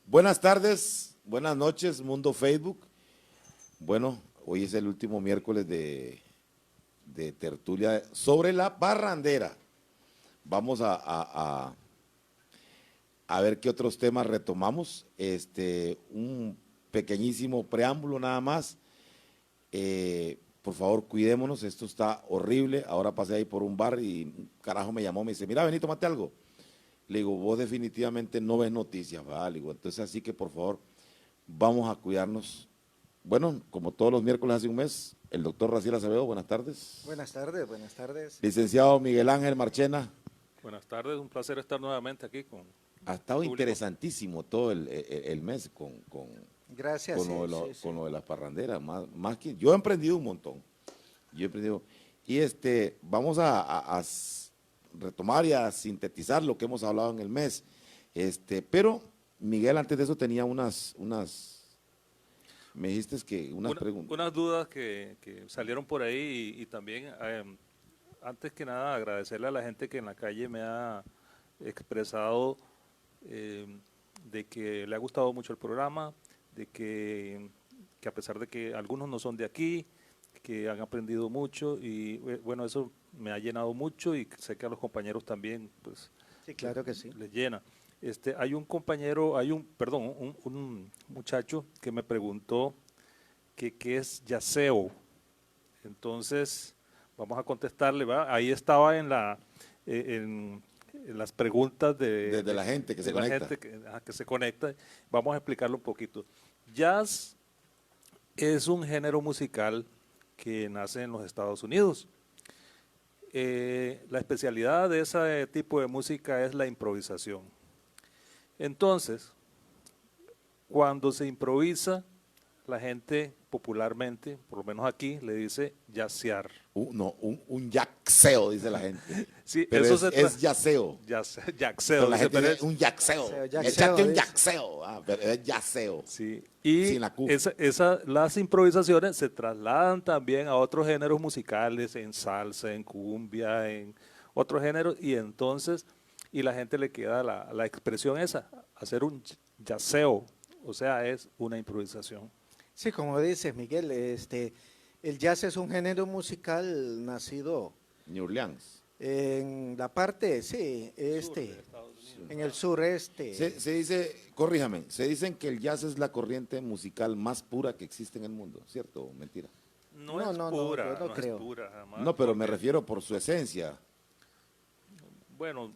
Buenas tardes, buenas noches, Mundo Facebook. Bueno, hoy es el último miércoles de tertulia sobre la parrandera. Vamos a ver qué otros temas retomamos. Un pequeñísimo preámbulo nada más. Por favor, cuidémonos, esto está horrible. Ahora pasé ahí por un bar y un carajo me llamó, me dice, mira, vení, tómate algo. Le digo, vos definitivamente no ves noticias, ¿verdad? Le digo, entonces así que por favor, vamos a cuidarnos. Bueno, como todos los miércoles hace un mes, el doctor Raciel Acevedo, buenas tardes. Buenas tardes, buenas tardes. Licenciado Miguel Ángel Marchena. Buenas tardes, un placer estar nuevamente aquí con Ha estado público. interesantísimo todo el mes Gracias. con lo de las parranderas, más que yo he emprendido un montón. Yo he emprendido, y vamos a retomar y a sintetizar lo que hemos hablado en el mes. Pero Miguel, antes de eso tenía me dijiste que unas preguntas. Unas dudas que salieron por ahí y también, antes que nada, agradecerle a la gente que en la calle me ha expresado de que le ha gustado mucho el programa, de que a pesar de que algunos no son de aquí, que han aprendido mucho y bueno, eso me ha llenado mucho y sé que a los compañeros también, pues, Sí, claro que sí. les llena. Hay un compañero, un muchacho que me preguntó que qué es yaceo. Entonces, vamos a contestarle, ¿va? Ahí estaba en las preguntas de la gente que se conecta. La gente que se conecta. Vamos a explicarlo un poquito. Jazz es un género musical que nace en los Estados Unidos. La especialidad de ese tipo de música es la improvisación. Entonces, cuando se improvisa, la gente popularmente, por lo menos aquí, le dice yacear. No, un yaxeo, dice la gente. Sí, pero eso es yaceo. Yaxeo. La gente dice, dice un yaxeo. Yaxeo, Échate un dice. yaxeo. Pero es yaceo. Sí, y Sin la Q. las improvisaciones se trasladan también a otros géneros musicales, en salsa, en cumbia, en otros géneros, y entonces, y la gente le queda la expresión esa, hacer un yaceo, o sea, es una improvisación. Sí, como dices, Miguel, el jazz es un género musical nacido New Orleans. en la parte, sí, en el sureste. Se dice, corríjame, se dicen que el jazz es la corriente musical más pura que existe en el mundo, ¿cierto o mentira? No, No, es no, pura, yo no creo. es pura jamás. No, pero me porque, refiero por su esencia. bueno,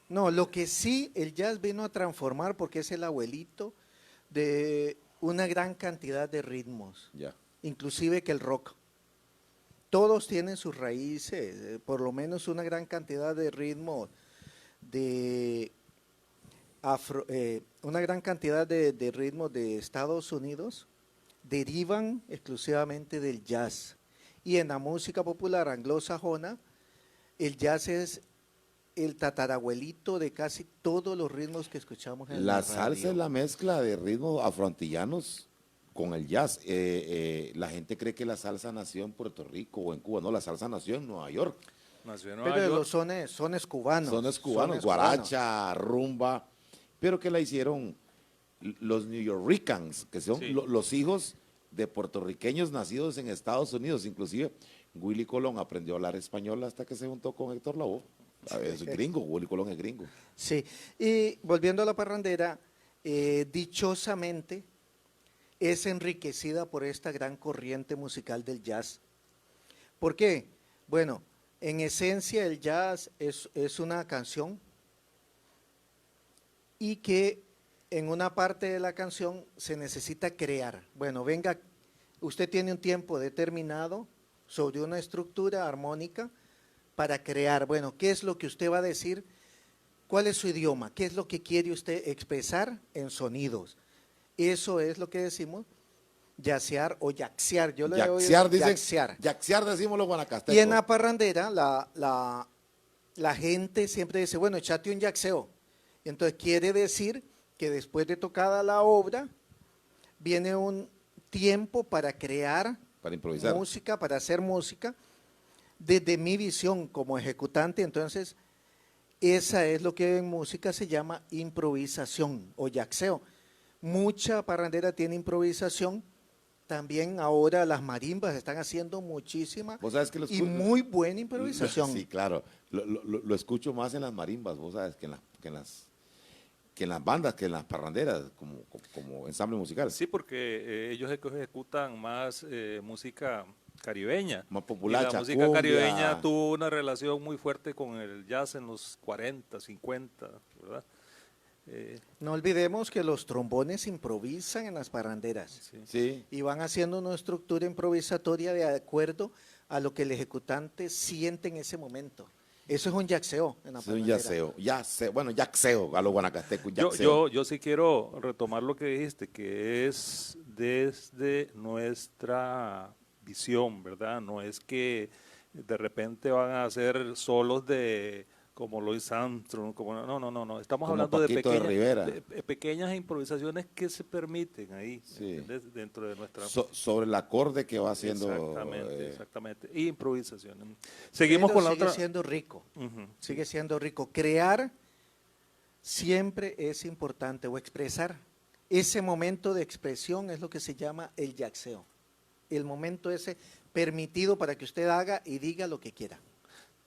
No, lo que sí el jazz vino a transformar porque es el abuelito de una gran cantidad de ritmos, Ya. inclusive que el rock. Todos tienen sus raíces, por lo menos una gran cantidad de ritmos de una gran cantidad de ritmos de Estados Unidos derivan exclusivamente del jazz. Y en la música popular anglosajona, el jazz es el tatarabuelito de casi todos los ritmos que escuchamos en La la salsa radio. es la mezcla de ritmos afroantillanos con el jazz. La gente cree que la salsa nació en Puerto Rico o en Cuba. No, la salsa nació en Nueva York. nació en Nueva Pero de York. los sones cubanos. Sones cubanos, guaracha, rumba, pero que la hicieron los New Yorkers, que son Sí. los hijos de puertorriqueños nacidos en Estados Unidos. Inclusive Willy Colón aprendió a hablar español hasta que se juntó con Héctor Lavoe. Es gringo, Willy Colón es gringo. Sí, y volviendo a la parrandera, dichosamente es enriquecida por esta gran corriente musical del jazz. ¿Por qué? Bueno, en esencia el jazz es una canción y que en una parte de la canción se necesita crear. Bueno, venga, usted tiene un tiempo determinado sobre una estructura armónica para crear. Bueno, ¿qué es lo que usted va a decir? ¿Cuál es su idioma? ¿Qué es lo que quiere usted expresar en sonidos? Eso es lo que decimos yacear o yaxear. Yo le doy Yaxear, dicen, yaxear. yaxear decimos los guanacastecos. Y en la parrandera, la gente siempre dice, bueno, échate un yaxeo. Entonces quiere decir que después de tocada la obra, viene un tiempo para crear Para improvisar. música, para hacer música, desde mi visión como ejecutante. Entonces, esa es lo que en música se llama improvisación o yaxeo. mucha parrandera tiene improvisación. También ahora las marimbas están haciendo muchísima Vos sabes que y muy buena improvisación. Sí, claro. Lo escucho más en las marimbas, vos sabes, que en las bandas, que en las parranderas, como ensamble musical. Sí, porque ellos ejecutan más música caribeña. Más popular, Y la música chacumbia. caribeña tuvo una relación muy fuerte con el jazz en los 40, 50, ¿verdad? No olvidemos que los trombones improvisan en las parranderas Sí. Sí, y van haciendo una estructura improvisatoria de acuerdo a lo que el ejecutante siente en ese momento. Eso es un yaxeo en la es un parrandera. yaceo. Bueno, yaxeo, a los guanacastecos, yaxeo. Yo sí quiero retomar lo que dijiste, que es desde nuestra visión, ¿verdad? No es que de repente van a hacer solos de como Louis Armstrong, como no. Estamos Como hablando de Paquito de Rivera. pequeñas improvisaciones que se permiten ahí, Sí. ¿entendés? Dentro de nuestra... Sobre el acorde que va haciendo. Exactamente. Y improvisación. Seguimos Pero con la sigue otra. siendo rico, Ujú. sigue siendo rico. Crear siempre es importante o expresar. Ese momento de expresión es lo que se llama el yaxeo. El momento ese permitido para que usted haga y diga lo que quiera.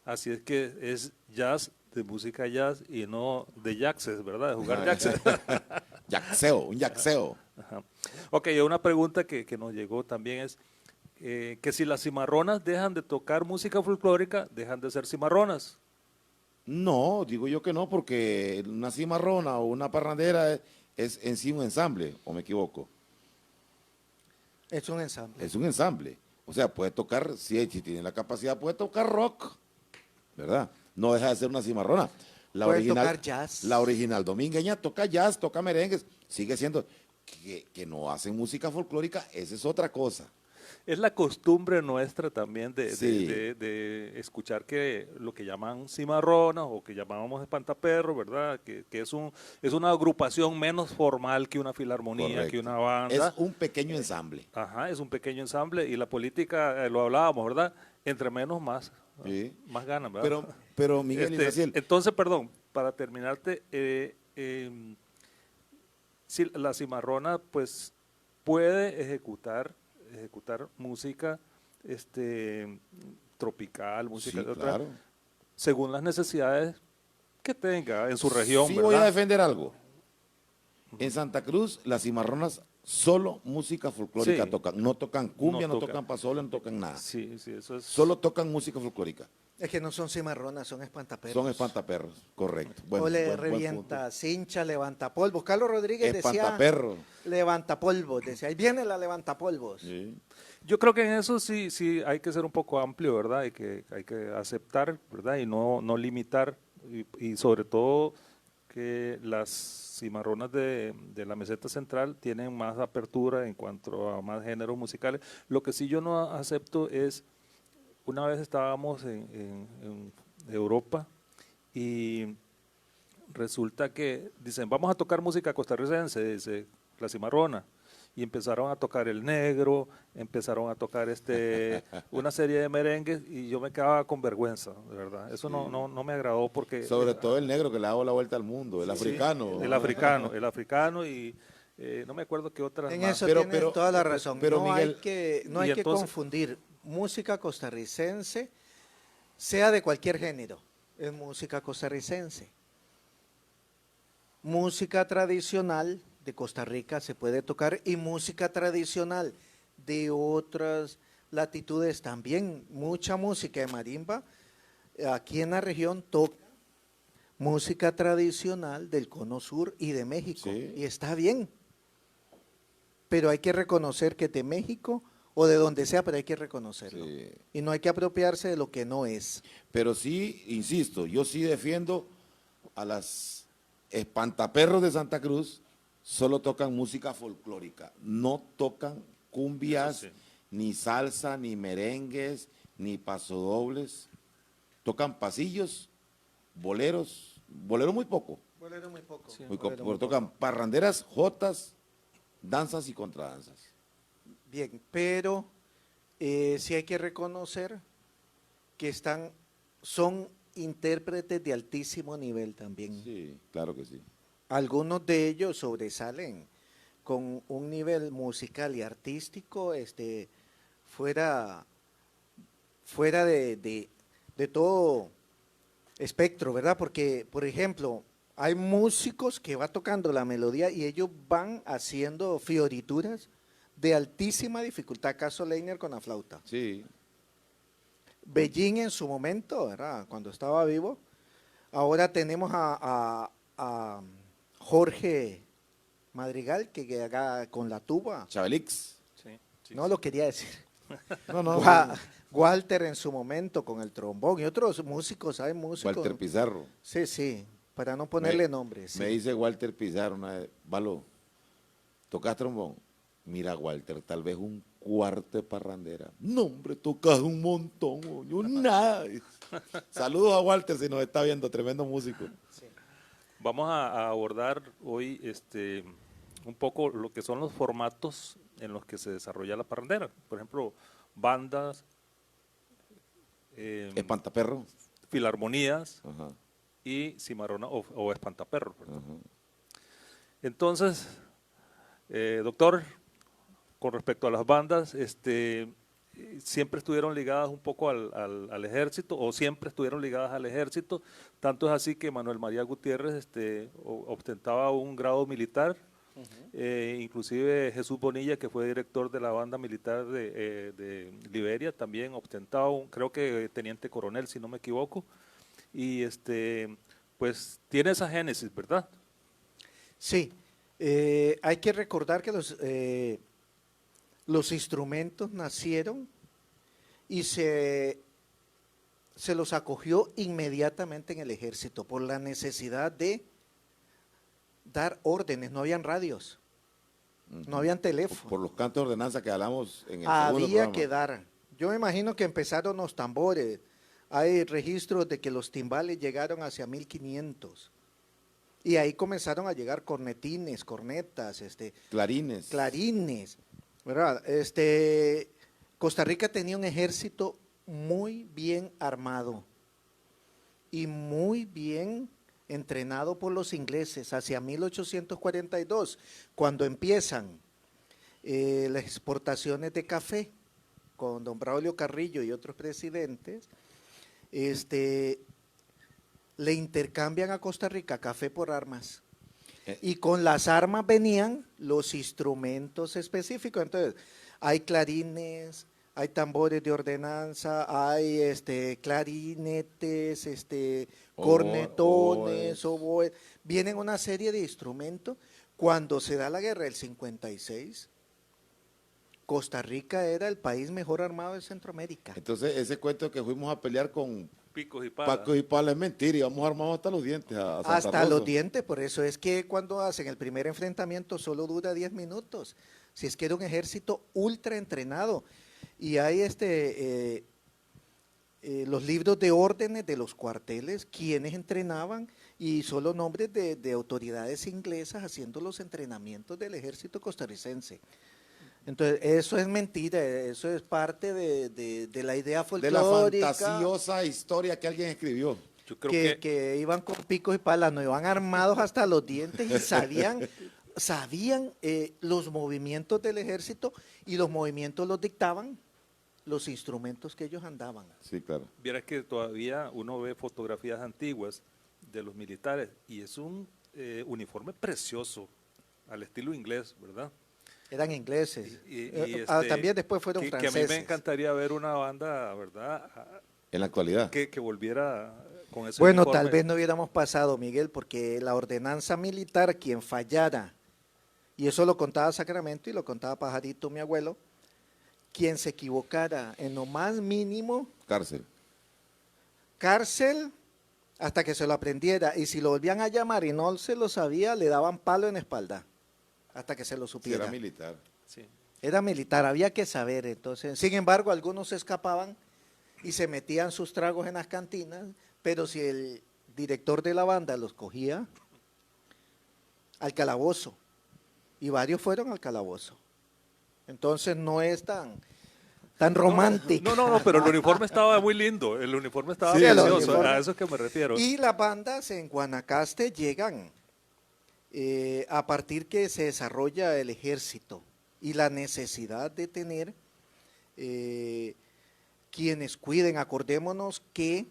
Así es que es jazz, de música jazz y no de jazzes, ¿verdad? De jugar jazzes. Yaxeo, un yaxeo. Ajá. Ok, una pregunta que nos llegó también es que si las cimarronas dejan de tocar música folclórica, dejan de ser cimarronas. No, digo yo que no, porque una cimarrona o una parrandera es en sí un ensamble, ¿o me equivoco? Es un ensamble. Es un ensamble. O sea, puede tocar, si tiene la capacidad, puede tocar rock, ¿verdad? No deja de ser una cimarrona. Puede tocar jazz. La original domingueña toca jazz, toca merengues, sigue siendo. Que no hacen música folclórica, esa es otra cosa. Es la costumbre nuestra también Sí. de escuchar que lo que llaman cimarronas o que llamábamos espantaperros, ¿verdad? Que es una agrupación menos formal que una filarmonía, Correcto. que una banda. Es un pequeño ensamble. Ajá, es un pequeño ensamble y la política, lo hablábamos, ¿verdad? Entre menos más, Sí. más ganan, ¿verdad? Pero Miguel y Raciel, Entonces, perdón, para terminarte, si la cimarrona pues puede ejecutar música tropical, música sí, de otra, claro. según las necesidades que tenga en su región, Sí ¿verdad? voy a defender algo. En Santa Cruz, las cimarronas solo música folclórica Sí. tocan. No tocan cumbia, No no tocan. tocan pasola, no tocan nada. Sí, eso es. Solo tocan música folclórica. Es que no son cimarronas, son espantaperros. Son espantaperros, correcto. Bueno, o le buen revienta cincha, levanta polvos. Carlos Rodríguez decía Espantaperros. levanta polvos, decía, ahí viene la levanta polvos. Sí. Yo creo que en eso sí hay que ser un poco amplio, ¿verdad? Hay que aceptar, ¿verdad? Y no limitar, y sobre todo que las cimarronas de la meseta central tienen más apertura en cuanto a más géneros musicales. Lo que sí yo no acepto es, una vez estábamos en Europa y resulta que dicen, vamos a tocar música costarricense, dice la cimarrona. Y empezaron a tocar el negro, empezaron a tocar una serie de merengues y yo me quedaba con vergüenza, de verdad. Eso Sí. no me agradó porque... Sobre todo el negro que le ha dado la vuelta al mundo, el Sí, africano. el africano y no me acuerdo qué otras En más. eso Pero- tienes pero- toda la razón. pero, no Miguel, no y hay que entonces- confundir música costarricense, sea de cualquier género, es música costarricense. Música tradicional de Costa Rica se puede tocar y música tradicional de otras latitudes también. Mucha música de marimba aquí en la región toca música tradicional del Cono Sur y de México. Sí. Y está bien. Pero hay que reconocer que de México o de donde sea, pero hay que reconocerlo. Sí. Y no hay que apropiarse de lo que no es. Pero sí, insisto, yo sí defiendo a las espantaperros de Santa Cruz, solo tocan música folclórica, no tocan cumbias, Eso sí. ni salsa, ni merengues, ni pasodobles, tocan pasillos, boleros muy poco, Bolero muy poco. Sí. pero tocan parranderas, jotas, danzas y contradanzas. Bien, pero sí hay que reconocer que son intérpretes de altísimo nivel también. Sí, claro que sí. Algunos de ellos sobresalen con un nivel musical y artístico fuera de todo espectro, ¿verdad? Porque, por ejemplo, hay músicos que va tocando la melodía y ellos van haciendo fiorituras de altísima dificultad. Caso Leiner con la flauta. Sí. Bellín en su momento, ¿verdad? Cuando estaba vivo. Ahora tenemos a Jorge Madrigal que haga con la tuba. Chabelix. Sí, sí, No sí. lo quería decir. No. Walter en su momento con el trombón y otros músicos, hay músicos. Walter Pizarro. Sí, para no ponerle nombres. Me dice Walter Pizarro una vez, Valo, ¿tocas trombón? Mira, Walter, tal vez un cuarto de parrandera. No, hombre, tocas un montón, yo nada. Saludos a Walter si nos está viendo, tremendo músico. Vamos a abordar hoy un poco lo que son los formatos en los que se desarrolla la parrandera. Por ejemplo, bandas, Espantaperro. filarmonías Ajá, y cimarrona o espantaperro. ¿verdad? ajá. Entonces, doctor, con respecto a las bandas, siempre estuvieron ligadas un poco al ejército o siempre estuvieron ligadas al ejército. Tanto es así que Manuel María Gutiérrez ostentaba un grado militar. Inclusive Jesús Bonilla, que fue director de la banda militar de Liberia, también ostentaba creo que teniente coronel, si no me equivoco, y pues tiene esa génesis, ¿verdad? Sí, hay que recordar que los instrumentos nacieron y se los acogió inmediatamente en el ejército por la necesidad de dar órdenes, no habían radios, no habían teléfonos. Por los cantos de ordenanza que hablamos en el segundo Había programa. que dar. Yo me imagino que empezaron los tambores. Hay registros de que los timbales llegaron hacia 1500. Y ahí comenzaron a llegar cornetines, cornetas, Clarines. clarines, ¿verdad? Costa Rica tenía un ejército muy bien armado y muy bien entrenado por los ingleses hacia 1842, cuando empiezan las exportaciones de café con don Braulio Carrillo y otros presidentes, le intercambian a Costa Rica café por armas. Y con las armas venían los instrumentos específicos. Entonces, hay clarines, hay tambores de ordenanza, hay clarinetes, cornetones, oboes. Vienen una serie de instrumentos. Cuando se da la guerra del 56, Costa Rica era el país mejor armado de Centroamérica. Entonces, ese cuento que fuimos a pelear con Picos y palas. Paco y Pala es mentira, íbamos armados hasta los dientes a Santa Hasta Rosa. los dientes, por eso es que cuando hacen el primer enfrentamiento solo dura 10 minutos. Si es que era un ejército ultra entrenado. Y hay los libros de órdenes de los cuarteles, quienes entrenaban, y solo nombres de autoridades inglesas haciendo los entrenamientos del ejército costarricense. Entonces, eso es mentira, eso es parte de la idea De la folclórica. fantasiosa historia que alguien escribió. Yo creo que iban con picos y palas, no iban armados hasta los dientes y sabían los movimientos del ejército, y los movimientos los dictaban los instrumentos que ellos andaban. Sí, claro. vieras que todavía uno ve fotografías antiguas de los militares y es un uniforme precioso, al estilo inglés, ¿verdad? Eran ingleses. Y También después fueron que franceses. a mí me encantaría ver una banda, ¿verdad? En la actualidad. Que volviera con ese Bueno, uniforme. tal vez no hubiéramos pasado, Miguel, porque la ordenanza militar, quien fallara, y eso lo contaba Sacramento y lo contaba Pajarito, mi abuelo, quien se equivocara en lo más mínimo, cárcel hasta que se lo aprendiera, y si lo volvían a llamar y no se lo sabía, le daban palo en la espalda, hasta que se lo Sí, supiera. era militar. Sí. Era militar, había que saber. Entonces, sin embargo, algunos se escapaban y se metían sus tragos en las cantinas, pero si el director de la banda los cogía, al calabozo, y varios fueron al calabozo. Entonces no es tan romántico. No, pero el uniforme estaba muy lindo, el uniforme estaba Sí, el precioso, uniforme. a eso es que me refiero. Y las bandas en Guanacaste llegan a partir que se desarrolla el ejército y la necesidad de tener quienes cuiden. Acordémonos que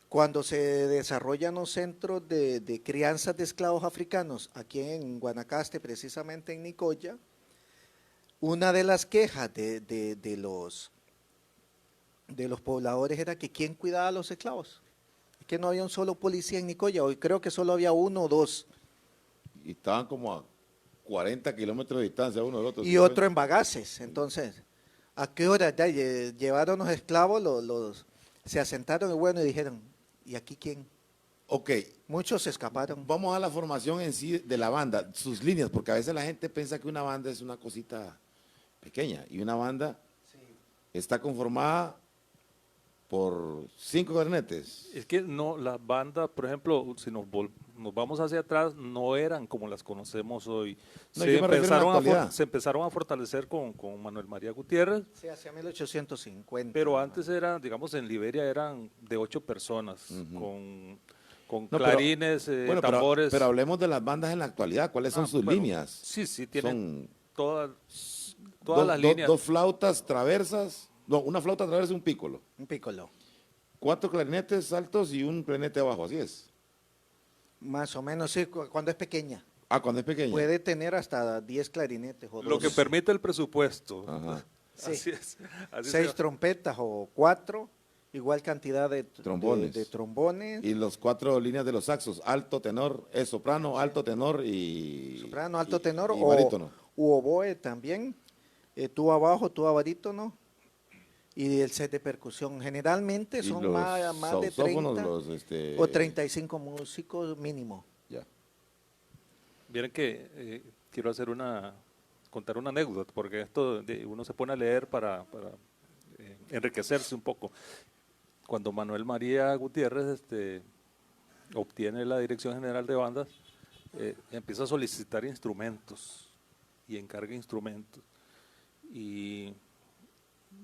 cuando se desarrollan los centros de crianza de esclavos africanos, aquí en Guanacaste, precisamente en Nicoya, una de las quejas de los pobladores era que quién cuidaba a los esclavos, que no había un solo policía en Nicoya, hoy creo que solo había uno o dos. Y estaban como a 40 kilómetros de distancia uno del otro. Y otro en Bagaces. Entonces, ¿a qué hora ya llevaron los esclavos? Se asentaron y bueno, y dijeron, ¿y aquí quién? Ok, Muchos se escaparon. vamos a la formación en sí de la banda, sus líneas, porque a veces la gente piensa que una banda es una cosita pequeña, y una banda está conformada por 5 clarinetes. Es que no, las bandas, por ejemplo, si nos vamos hacia atrás, no eran como las conocemos hoy. No, yo me refiero a la actualidad. Se empezaron a fortalecer con Manuel María Gutiérrez, Sí, hacia 1850. pero antes eran, digamos, en Liberia eran de 8 personas, con No, clarines, Bueno, tambores. pero hablemos de las bandas en la actualidad, ¿cuáles son sus bueno, líneas? Sí, tienen Son todas las líneas. dos flautas traversas, no, una flauta traversa y un pícolo. Un piccolo. 4 clarinetes altos y un clarinete abajo, así es. Más o menos, sí, cuando es pequeña. Ah, cuando es pequeña. Puede tener hasta 10 clarinetes o Lo que 2. permite el presupuesto. Ajá. Sí. Así es. Así 6 se- trompetas o 4, igual cantidad de Trombones. de trombones, Y los 4 líneas de los saxos, alto, tenor, soprano, alto, tenor y... soprano, alto tenor y o barítono. u oboe también, tuba bajo, tuba barítono y el set de percusión. Generalmente Y son los más de saxófonos, 30 o 35 músicos mínimo. Ya. Miren que quiero contar una anécdota, porque uno se pone a leer para enriquecerse un poco. Cuando Manuel María Gutiérrez obtiene la Dirección General de Bandas, empieza a solicitar instrumentos y encarga instrumentos. Y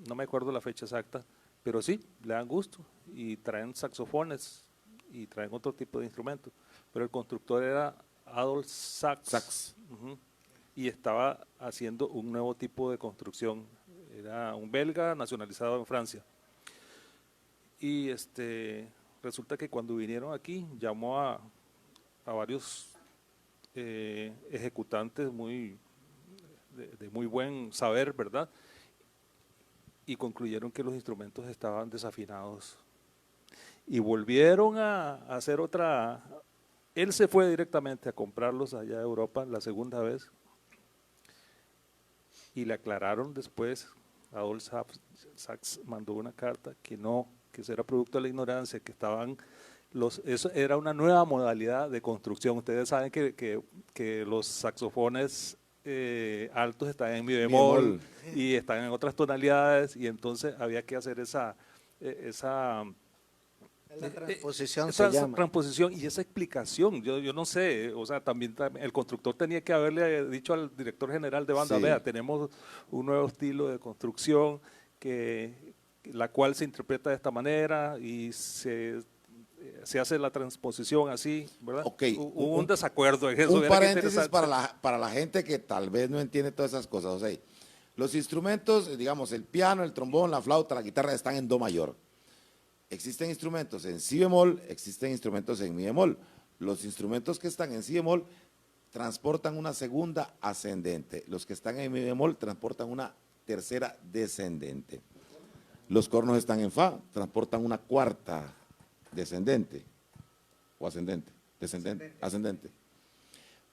no me acuerdo la fecha exacta, pero sí, le dan gusto y traen saxofones y traen otro tipo de instrumentos. Pero el constructor era Adolf Sachs. Sax. Ujú. Y estaba haciendo un nuevo tipo de construcción. Era un belga nacionalizado en Francia. Y resulta que cuando vinieron aquí, llamó a varios ejecutantes de muy buen saber, ¿verdad? Y concluyeron que los instrumentos estaban desafinados. Y volvieron a hacer otra. Él se fue directamente a comprarlos allá de Europa la segunda vez. Y le aclararon después, Adolf Sachs mandó una carta que no, que eso era producto de la ignorancia, que eso era una nueva modalidad de construcción. Ustedes saben que los saxofones altos están en mi bemol y están en otras tonalidades, y entonces había que hacer esa La transposición esa se llama. transposición y esa explicación. Yo no sé, o sea, también el constructor tenía que haberle dicho al director general de banda, Sí. vea, tenemos un nuevo estilo de construcción la cual se interpreta de esta manera y se hace la transposición así, ¿verdad? Ok, Hubo un desacuerdo en eso. Un Viera qué paréntesis interesante. para la gente que tal vez no entiende todas esas cosas. O sea, los instrumentos, digamos, el piano, el trombón, la flauta, la guitarra están en do mayor. Existen instrumentos en si bemol, existen instrumentos en mi bemol. Los instrumentos que están en si bemol transportan una segunda ascendente. Los que están en mi bemol transportan una tercera descendente. Los cornos están en fa, transportan una cuarta descendente o ascendente, descendente, ascendente.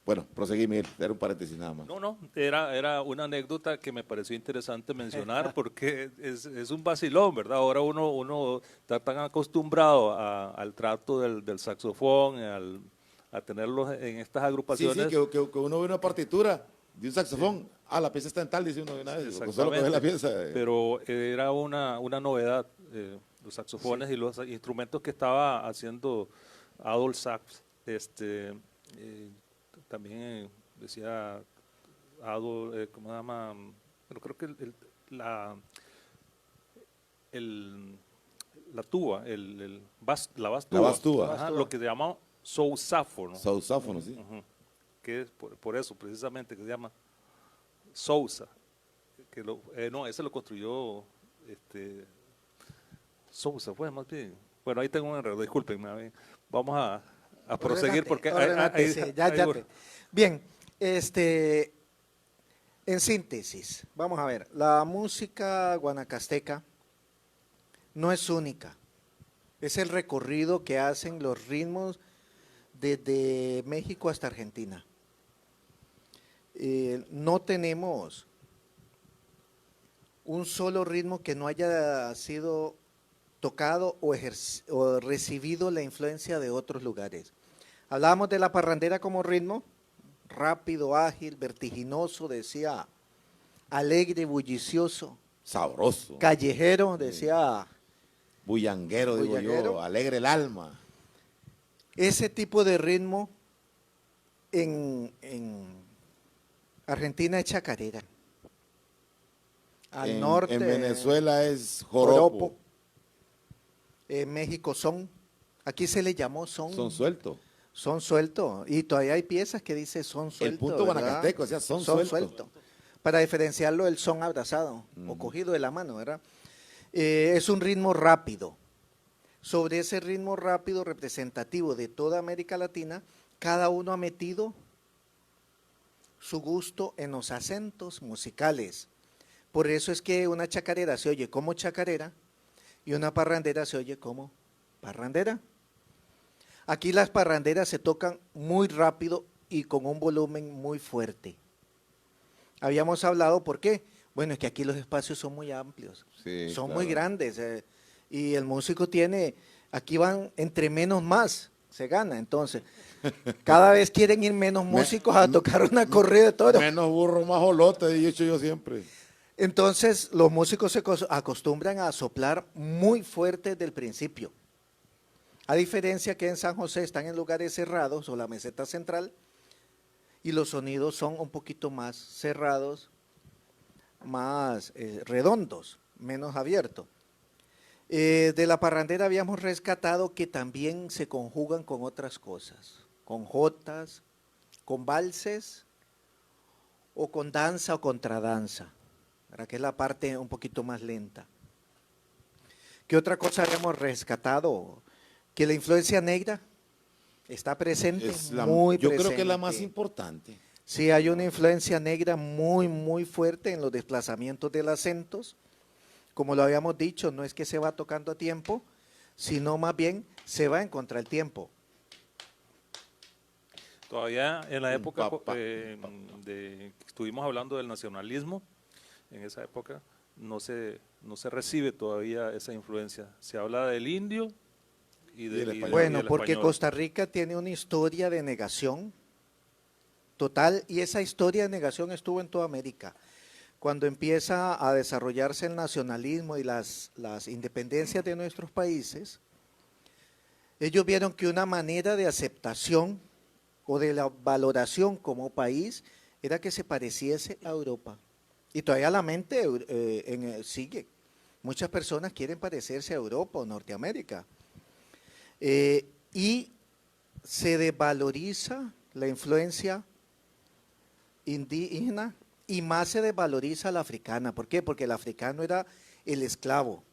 Bueno, proseguí, Miguel, era un paréntesis nada más. No, era una anécdota que me pareció interesante mencionar porque es un vacilón, ¿verdad? Ahora uno está tan acostumbrado al trato del saxofón, a tenerlos en estas Sí, agrupaciones. sí, que uno ve una partitura de un saxofón, la pieza está en tal, dice uno de una vez, solo Exactamente. coge la pieza. Pero era una novedad, los saxofones y los instrumentos que estaba haciendo Adolf Sachs. También decía Adolf, ¿cómo se llama? Bueno, creo que la tuba, la bass tuba. La bass tuba. Ajá, lo que se llama sousáfono. Sausáfono, sí. Ujú. que es por eso precisamente que se llama Sousa, no, ese lo construyó Sousa, fue más bien. Bueno, ahí tengo un error, discúlpenme. Vamos a proseguir porque Ordenate, sí, Bien, en síntesis, vamos a ver, la música guanacasteca no es única, es el recorrido que hacen los ritmos desde México hasta Argentina. No tenemos un solo ritmo que no haya sido tocado o recibido la influencia de otros lugares. Hablábamos de la parrandera como ritmo, rápido, ágil, vertiginoso, decía, alegre, bullicioso. Sabroso. Callejero, decía. Bullanguero, digo yo, alegre el alma. Ese tipo de ritmo en Argentina es chacarera. Al norte. En Venezuela es joropo. En México son. Aquí se le llamó son. Son sueltos. Son sueltos. Y todavía hay piezas que dice son sueltos. El punto guanacasteco, o sea, son sueltos. Para diferenciarlo del son abrazado o cogido de la mano, ¿verdad? Es un ritmo rápido. Sobre ese ritmo rápido representativo de toda América Latina, cada uno ha metido su gusto en los acentos musicales. Por eso es que una chacarera se oye como chacarera y una parrandera se oye como parrandera. Aquí las parranderas se tocan muy rápido y con un volumen muy fuerte. Habíamos hablado, ¿por qué? Bueno, es que aquí los espacios son muy amplios, sí, son claro. muy grandes y el músico tiene, aquí van entre menos más, se gana. Entonces, cada vez quieren ir menos músicos a tocar una corrida de toros. Menos burro, más jolote, he dicho yo siempre. Entonces, los músicos se acostumbran a soplar muy fuerte desde el principio. A diferencia que en San José están en lugares cerrados o la meseta central y los sonidos son un poquito más cerrados, más redondos, menos abiertos. De la parrandera habíamos rescatado que también se conjugan con otras cosas, con jotas, con valses o con danza o contradanza, para que es la parte un poquito más lenta. ¿Qué otra cosa habíamos rescatado? Que la influencia negra está presente, muy presente. Yo creo que es la más importante. Sí, hay una influencia negra muy, muy fuerte en los desplazamientos de los acentos. Como lo habíamos dicho, no es que se va tocando a tiempo, sino más bien se va en contratiempo. Todavía en la época estuvimos hablando del nacionalismo, en esa época no se recibe todavía esa influencia. Se habla del indio y del español. Bueno, porque Costa Rica tiene una historia de negación total y esa historia de negación estuvo en toda América. Cuando empieza a desarrollarse el nacionalismo y las independencias de nuestros países, ellos vieron que una manera de aceptación o de la valoración como país era que se pareciese a Europa. Y todavía la mente sigue. Muchas personas quieren parecerse a Europa o Norteamérica. Y se desvaloriza la influencia indígena y más se desvaloriza la africana. ¿Por qué? Porque el africano era el esclavo,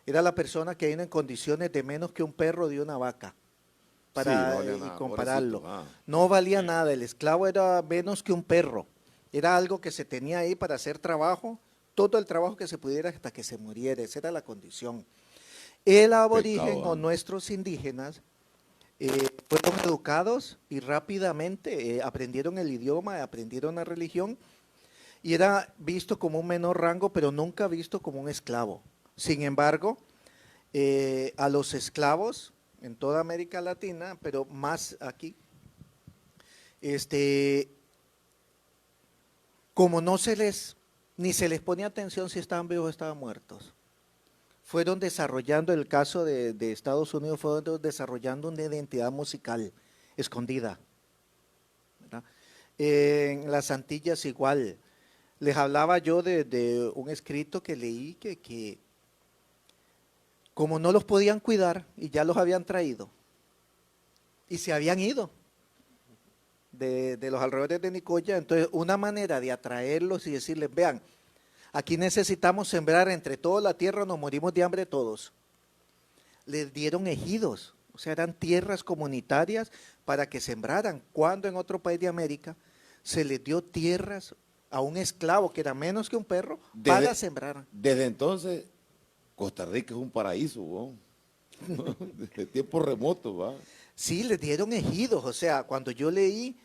era la persona que vino en condiciones de menos que un perro de una vaca, para compararlo. No valía nada, el esclavo era menos que un perro, era algo que se tenía ahí para hacer trabajo, todo el trabajo que se pudiera hasta que se muriera, esa era la condición. El aborigen o nuestros indígenas fueron educados y rápidamente aprendieron el idioma, aprendieron la religión y era visto como un menor rango, pero nunca visto como un esclavo. Sin embargo, a los esclavos en toda América Latina, pero más aquí, como no se les, ni se les ponía atención si estaban vivos o estaban muertos, fueron desarrollando, el caso de Estados Unidos, fueron desarrollando una identidad musical escondida, ¿verdad? En las Antillas igual. Les hablaba yo de un escrito que leí que como no los podían cuidar y ya los habían traído y se habían ido, de los alrededores de Nicoya. Entonces, una manera de atraerlos y decirles, vean, aquí necesitamos sembrar entre toda la tierra, nos morimos de hambre todos. Les dieron ejidos, o sea, eran tierras comunitarias para que sembraran. Cuando en otro país de América se les dio tierras a un esclavo que era menos que un perro para sembrar. Desde entonces, Costa Rica es un paraíso, ¿no? Desde tiempos remotos, ¿va? Sí, les dieron ejidos, o sea, cuando yo leí,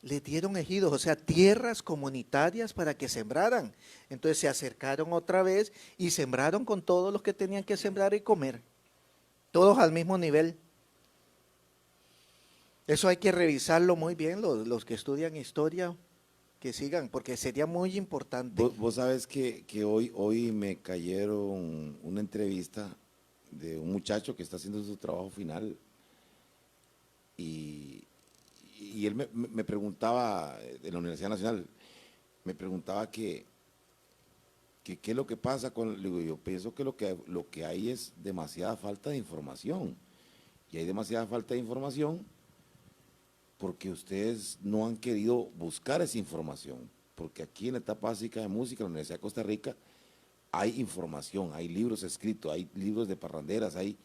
les dieron ejidos, o sea, tierras comunitarias para que sembraran. Entonces se acercaron otra vez y sembraron con todos los que tenían que sembrar y comer, todos al mismo nivel. Eso hay que revisarlo muy bien, los que estudian historia, que sigan, porque sería muy importante. Vos sabes que hoy me cayeron una entrevista de un muchacho que está haciendo su trabajo final y él me preguntaba, de la Universidad Nacional, me preguntaba que qué es lo que pasa con, le digo, yo pienso que lo que hay es demasiada falta de información, y hay demasiada falta de información porque ustedes no han querido buscar esa información, porque aquí en la etapa básica de música, en la Universidad de Costa Rica, hay información, hay libros escritos, hay libros de parranderas, hay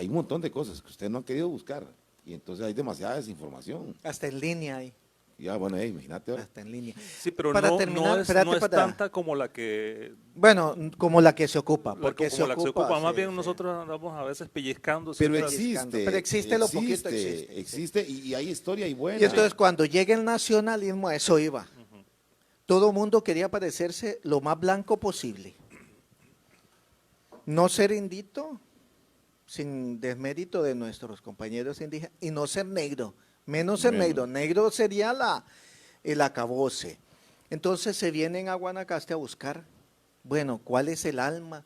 un montón de cosas que ustedes no han querido buscar, y entonces hay demasiada desinformación. Hasta en línea hay. Ya, bueno, imagínate ahora. Hasta en línea. Sí, pero Para no, terminar, no espérate, es tanta como la que Bueno, como la que se ocupa, porque como la que se ocupa. Más sí, bien sí. nosotros andamos a veces pellizcando. Pero ciertas- existe, Pero existe lo poquito, existe, existe y hay historia y buena. Y entonces cuando llega el nacionalismo, a eso iba. Todo mundo quería parecerse lo más blanco posible. No ser indito, sin desmérito de nuestros compañeros indígenas, y no ser negro, menos ser Menos. negro. Negro sería el acabose. Entonces se vienen a Guanacaste a buscar, bueno, ¿cuál es el alma,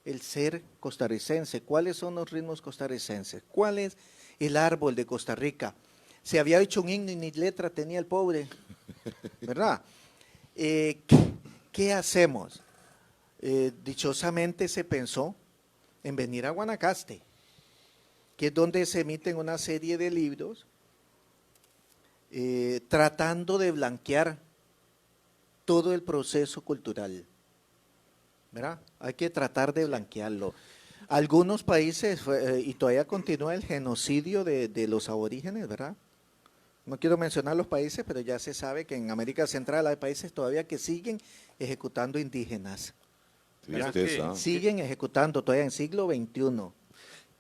el ser costarricense? ¿Cuáles son los ritmos costarricenses? ¿Cuál es el árbol de Costa Rica? Se había hecho un himno y ni letra tenía el pobre, ¿verdad? ¿Qué hacemos? Dichosamente se pensó en venir a Guanacaste, que es donde se emiten una serie de libros tratando de blanquear todo el proceso cultural, ¿verdad? Hay que tratar de blanquearlo. Algunos países, y todavía continúa el genocidio de los aborígenes, ¿verdad? No quiero mencionar los países, pero ya se sabe que en América Central hay países todavía que siguen ejecutando indígenas. Tristeza. Siguen ejecutando todavía en siglo XXI.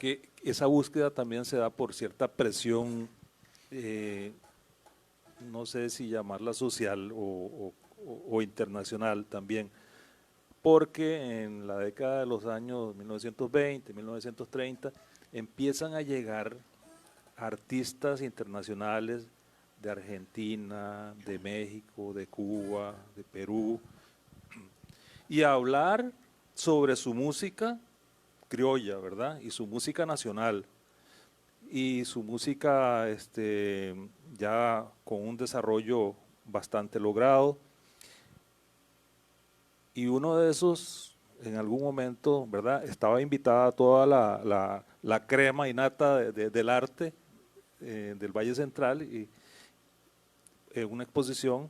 que esa búsqueda también se da por cierta presión, no sé si llamarla social o internacional también, porque en la década de los años 1920, 1930, empiezan a llegar artistas internacionales de Argentina, de México, de Cuba, de Perú, y a hablar sobre su música criolla, ¿verdad? Y su música nacional, y su música ya con un desarrollo bastante logrado. Y uno de esos, en algún momento, ¿verdad? Estaba invitada toda la crema innata del arte del Valle Central y en una exposición,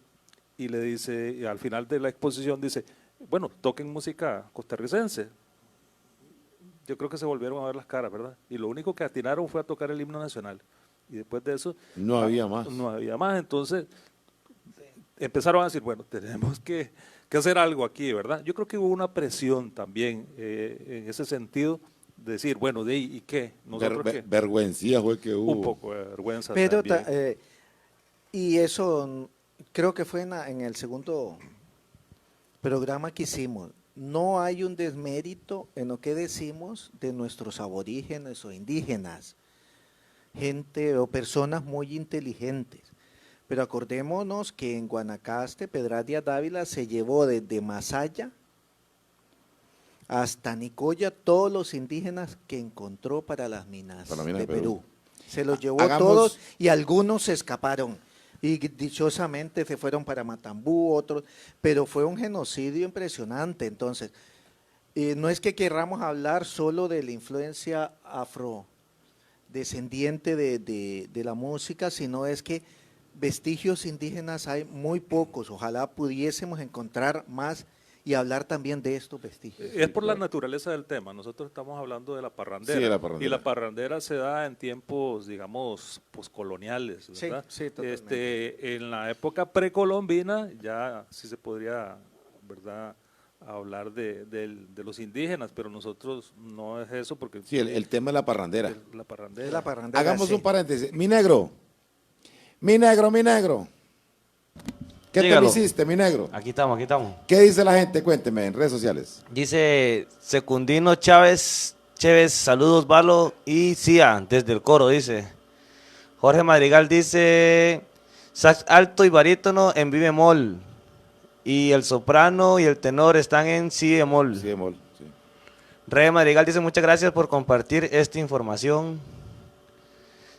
y le dice, y al final de la exposición dice, bueno, toquen música costarricense. Yo creo que se volvieron a ver las caras, ¿verdad? Y lo único que atinaron fue a tocar el himno nacional. Y después de eso… No había más. No había más. Entonces empezaron a decir, bueno, tenemos que hacer algo aquí, ¿verdad? Yo creo que hubo una presión también en ese sentido, de decir, bueno, ¿y qué? Nosotros qué. Vergüencía fue que hubo. Un poco de vergüenza Pero también. y eso creo que fue en el segundo programa que hicimos. No hay un desmérito en lo que decimos de nuestros aborígenes o indígenas, gente o personas muy inteligentes. Pero acordémonos que en Guanacaste, Pedradia Dávila se llevó desde Masaya hasta Nicoya todos los indígenas que encontró para las minas, de Perú. Se los llevó todos y algunos se escaparon. Y dichosamente se fueron para Matambú, otros, pero fue un genocidio impresionante. Entonces, no es que querramos hablar solo de la influencia afrodescendiente de la música, sino es que vestigios indígenas hay muy pocos, ojalá pudiésemos encontrar más y hablar también de estos vestigios. Es por la naturaleza del tema. Nosotros estamos hablando de la parrandera. Sí, la parrandera. Y la parrandera se da en tiempos, digamos, poscoloniales, ¿verdad? Sí, totalmente. En la época precolombina ya sí se podría, ¿verdad?, hablar de los indígenas, pero nosotros no es eso porque… Sí, el tema es la parrandera. La parrandera. Es la parrandera, Hagamos sí. un paréntesis. Mi negro. Mi negro, mi negro. ¿Qué Dígalo. te hiciste, mi negro? Aquí estamos, aquí estamos. ¿Qué dice la gente? Cuénteme en redes sociales. Dice Secundino Chávez, saludos Valo y Cia, desde el coro, dice. Jorge Madrigal dice, sax alto y barítono en mi bemol. Y el soprano y el tenor están en si bemol. Sí, bemol, sí. Rey Madrigal dice, muchas gracias por compartir esta información.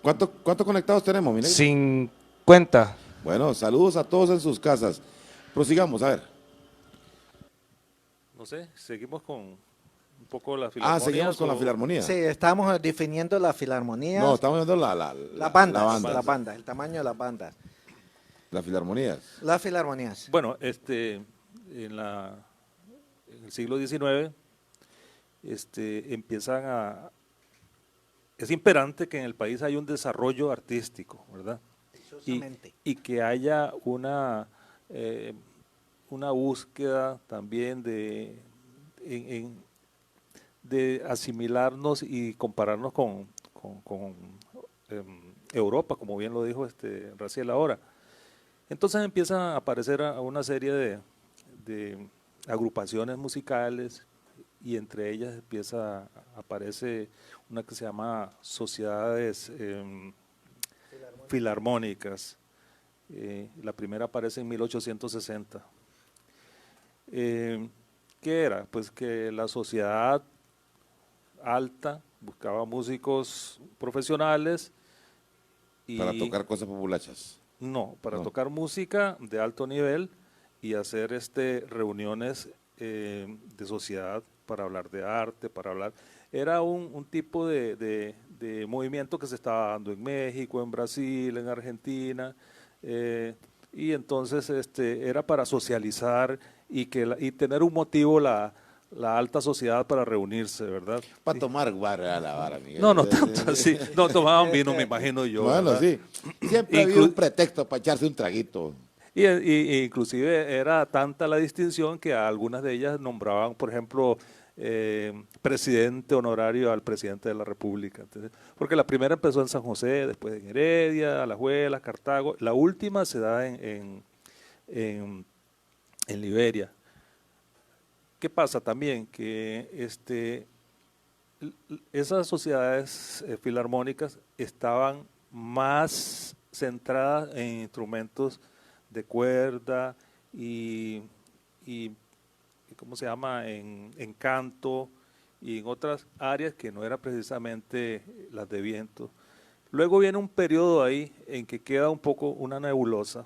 ¿Cuántos conectados tenemos, mi negro? 50. Bueno, saludos a todos en sus casas. Prosigamos, a ver. No sé, seguimos con un poco la filarmonía. Seguimos con la filarmonía. Sí, estamos definiendo la filarmonía. No, estamos viendo la banda, el tamaño de las bandas. Las filarmonías. Las filarmonías. Bueno, en el siglo XIX empiezan a… Es imperante que en el país haya un desarrollo artístico, ¿verdad? Y que haya una búsqueda también de asimilarnos y compararnos con Europa, como bien lo dijo Raciel ahora. Entonces empiezan a aparecer una serie de agrupaciones musicales y entre ellas aparece una que se llama sociedades filarmónicas. La primera aparece en 1860. ¿Qué era? Pues que la sociedad alta buscaba músicos profesionales y Para tocar cosas populachas. no, para No. tocar música de alto nivel y hacer reuniones de sociedad para hablar de arte, Era un tipo de movimiento que se estaba dando en México, en Brasil, en Argentina, y entonces era para socializar y tener un motivo la alta sociedad para reunirse, ¿verdad? Para tomar guarra a la vara, Miguel. No tanto así, no tomaban vino, me imagino yo. Bueno, ¿verdad? sí. Siempre ha habido un pretexto para echarse un traguito. Y inclusive era tanta la distinción que a algunas de ellas nombraban, por ejemplo, presidente honorario al presidente de la República. Entonces, porque la primera empezó en San José, después en Heredia, Alajuelas, Cartago. La última se da en Liberia. ¿Qué pasa también? Que esas sociedades filarmónicas estaban más centradas en instrumentos de cuerda y ¿cómo se llama? En canto y en otras áreas que no eran precisamente las de viento. Luego viene un periodo ahí en que queda un poco una nebulosa,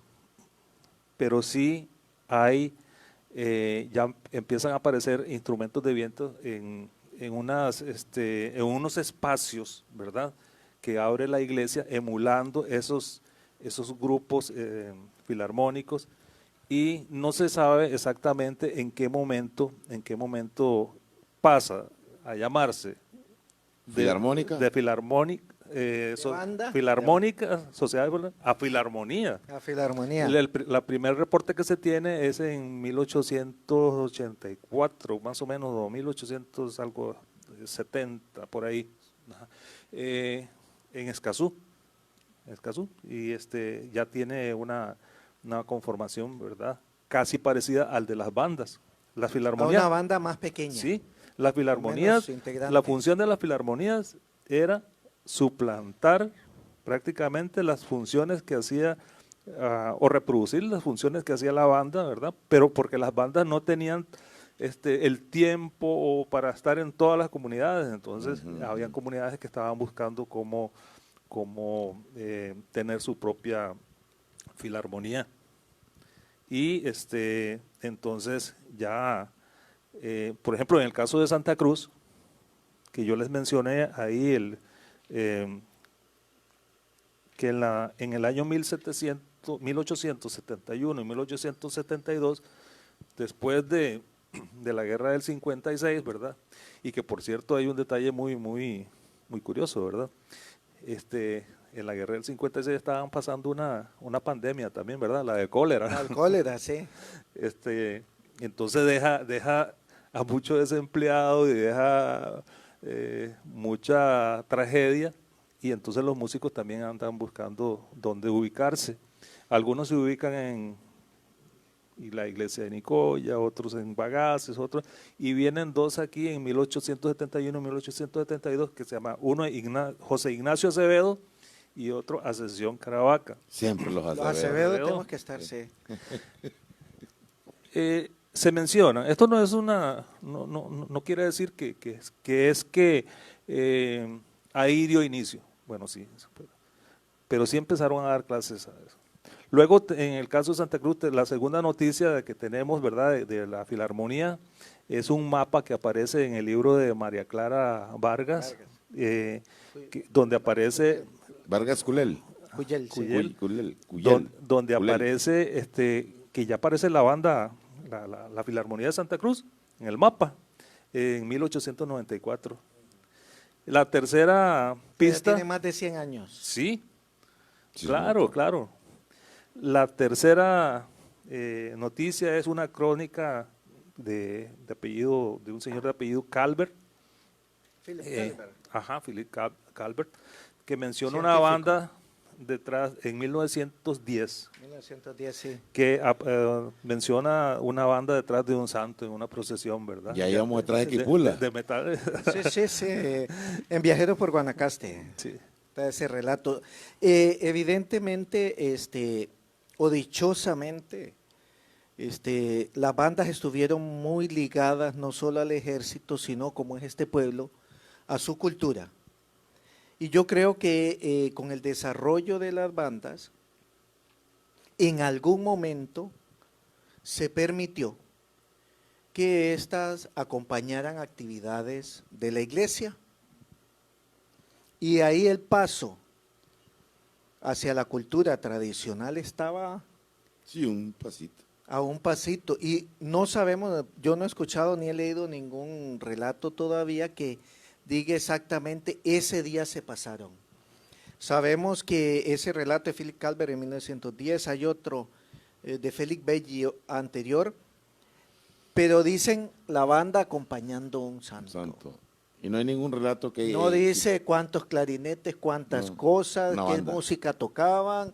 pero sí hay, ya empiezan a aparecer instrumentos de viento en unos espacios, ¿verdad?, que abre la iglesia emulando esos grupos filarmónicos, y no se sabe exactamente en qué momento pasa a llamarse ¿Filarmónica? de filarmónica, banda, filarmónica, sociedad a filarmonía. La filarmonía. La primer reporte que se tiene es en 1884, más o menos, o 1870, por ahí, en Escazú, y ya tiene una conformación, ¿verdad?, casi parecida al de las bandas. Las filarmonías, Una banda más pequeña. sí, las filarmonías, menos integrantes. la función de las filarmonías era suplantar prácticamente las funciones que hacía, o reproducir las funciones que hacía la banda, ¿verdad? Pero porque las bandas no tenían el tiempo para estar en todas las comunidades, entonces habían comunidades que estaban buscando cómo tener su propia filarmonía. Y entonces ya, por ejemplo, en el caso de Santa Cruz, que yo les mencioné ahí, que en el año 1700, 1871 y 1872, después de la guerra del 56, ¿verdad? Y que por cierto hay un detalle muy curioso, ¿verdad? En la guerra del 56 estaban pasando una pandemia también, ¿verdad? La de cólera. Al cólera, sí. Entonces deja a muchos desempleados y deja mucha tragedia, y entonces los músicos también andan buscando dónde ubicarse. Algunos se ubican en la iglesia de Nicoya, otros en Bagaces, otros, y vienen dos aquí en 1871 y 1872 que se llama uno José Ignacio Acevedo y otro Ascensión Caravaca. Siempre los Los Acevedo. Acevedo tenemos que estar, sí. Se menciona, esto no es no quiere decir que ahí dio inicio, bueno sí, pero sí empezaron a dar clases a eso. Luego en el caso de Santa Cruz, la segunda noticia que tenemos, ¿verdad?, de la Filarmonía, es un mapa que aparece en el libro de María Clara Vargas, donde aparece Vargas Culel. Cuyel, sí. Cuyel. Cuyel. Donde Culel. aparece, que ya aparece la banda, la Filarmonía de Santa Cruz, en el mapa, en 1894. La tercera pista... Tiene más de 100 años. Sí, Sí, claro, claro. La tercera noticia es una crónica de un señor de apellido Calvert. Philip Calvert. Ajá, Philip Calvert, que menciona una Científico. banda detrás en 1910, 1910, sí. que menciona una banda detrás de un santo en una procesión, ¿verdad? Ya íbamos detrás de De Quipula. metal. Sí. En Viajeros por Guanacaste. Sí. Está ese relato. Evidentemente, o dichosamente, las bandas estuvieron muy ligadas no solo al ejército, sino, como es este pueblo, a su cultura. Y yo creo que con el desarrollo de las bandas, en algún momento se permitió que éstas acompañaran actividades de la iglesia. Y ahí el paso hacia la cultura tradicional estaba Sí, un pasito. a un pasito. Y no sabemos, yo no he escuchado ni he leído ningún relato todavía que diga exactamente ese día se pasaron. Sabemos que ese relato de Philip Calvert en 1910, hay otro de Félix Belli anterior, pero dicen la banda acompañando a un santo. Santo. Y no hay ningún relato que... No dice cuántos clarinetes, cuántas No, cosas, una qué banda. música tocaban.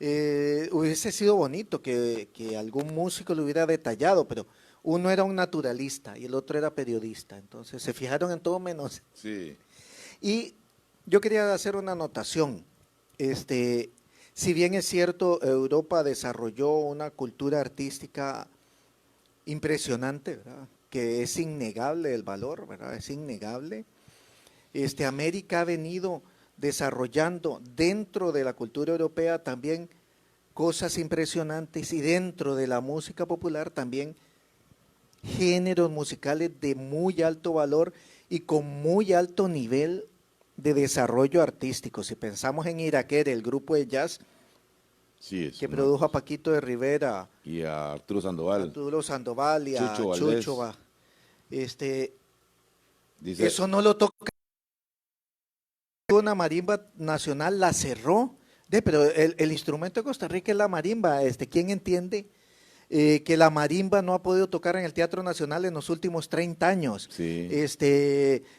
Hubiese sido bonito que algún músico lo hubiera detallado, pero uno era un naturalista y el otro era periodista, entonces se fijaron en todo menos. Sí. Y yo quería hacer una anotación. Si bien es cierto, Europa desarrolló una cultura artística impresionante, ¿verdad?, que es innegable el valor, ¿verdad?, es innegable. América ha venido desarrollando dentro de la cultura europea también cosas impresionantes, y dentro de la música popular también géneros musicales de muy alto valor y con muy alto nivel de desarrollo artístico. Si pensamos en Iraquere, el grupo de jazz Sí, es que una produjo a cosa. Paquito de Rivera, Y a Arturo Sandoval. Arturo Sandoval y a Chucho Valdés. Chucho Dice, eso no lo toca. Una marimba nacional la cerró, pero el instrumento de Costa Rica es la marimba. ¿Quién entiende que la marimba no ha podido tocar en el Teatro Nacional en los últimos 30 años? Sí.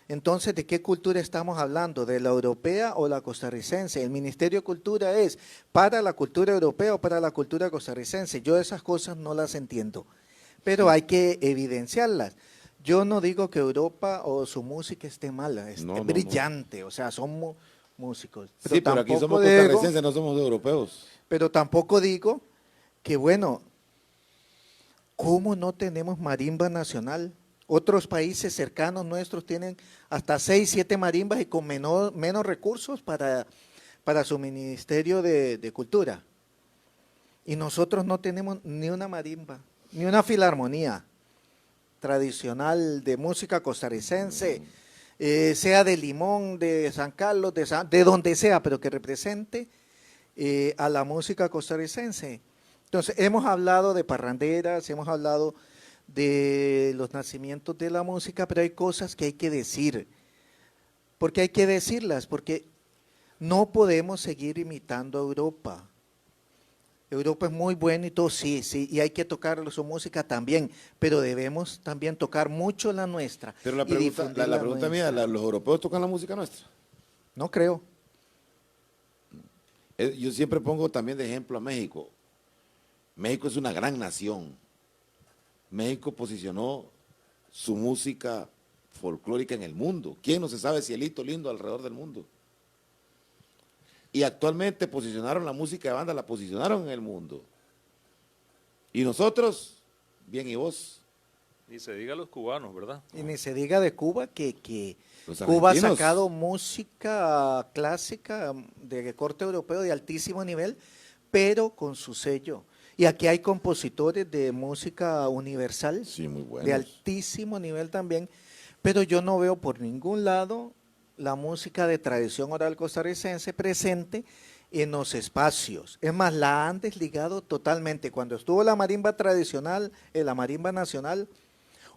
Entonces, ¿de qué cultura estamos hablando? ¿De la europea o la costarricense? El Ministerio de Cultura es para la cultura europea o para la cultura costarricense. Yo esas cosas no las entiendo, pero hay que evidenciarlas. Yo no digo que Europa o su música esté mala, es No, no, brillante, o sea, son músicos. Sí, pero aquí tampoco somos digo- costarricenses, no somos europeos. Pero tampoco digo que, bueno, ¿cómo no tenemos marimba nacional? Otros países cercanos nuestros tienen hasta 6, 7 marimbas y con menos recursos para su Ministerio de Cultura. Y nosotros no tenemos ni una marimba, ni una filarmonía tradicional de música costarricense, sea de Limón, de San Carlos, de donde sea, pero que represente a la música costarricense. Entonces, hemos hablado de parranderas, hemos hablado de los nacimientos de la música, pero hay cosas que hay que decir. Porque hay que decirlas, porque no podemos seguir imitando a Europa. Europa es muy buena y todo, sí, y hay que tocar su música también, pero debemos también tocar mucho la nuestra. Pero la y pregunta, difundir la pregunta mía, nuestra. ¿los europeos tocan la música nuestra? No creo. Yo siempre pongo también de ejemplo a México. México es una gran nación. México posicionó su música folclórica en el mundo. ¿Quién no se sabe cielito lindo alrededor del mundo? Y actualmente posicionaron la música de banda, la posicionaron en el mundo. Y nosotros, bien, ¿y vos? Ni se diga los cubanos, ¿verdad? Y ni se diga de Cuba que Los Cuba ha argentinos. sacado música clásica de corte europeo de altísimo nivel, pero con su sello. Y aquí hay compositores de música universal, Sí, muy buenos. de altísimo nivel también, pero yo no veo por ningún lado la música de tradición oral costarricense presente en los espacios. Es más, la han desligado totalmente. Cuando estuvo la marimba tradicional, la marimba nacional,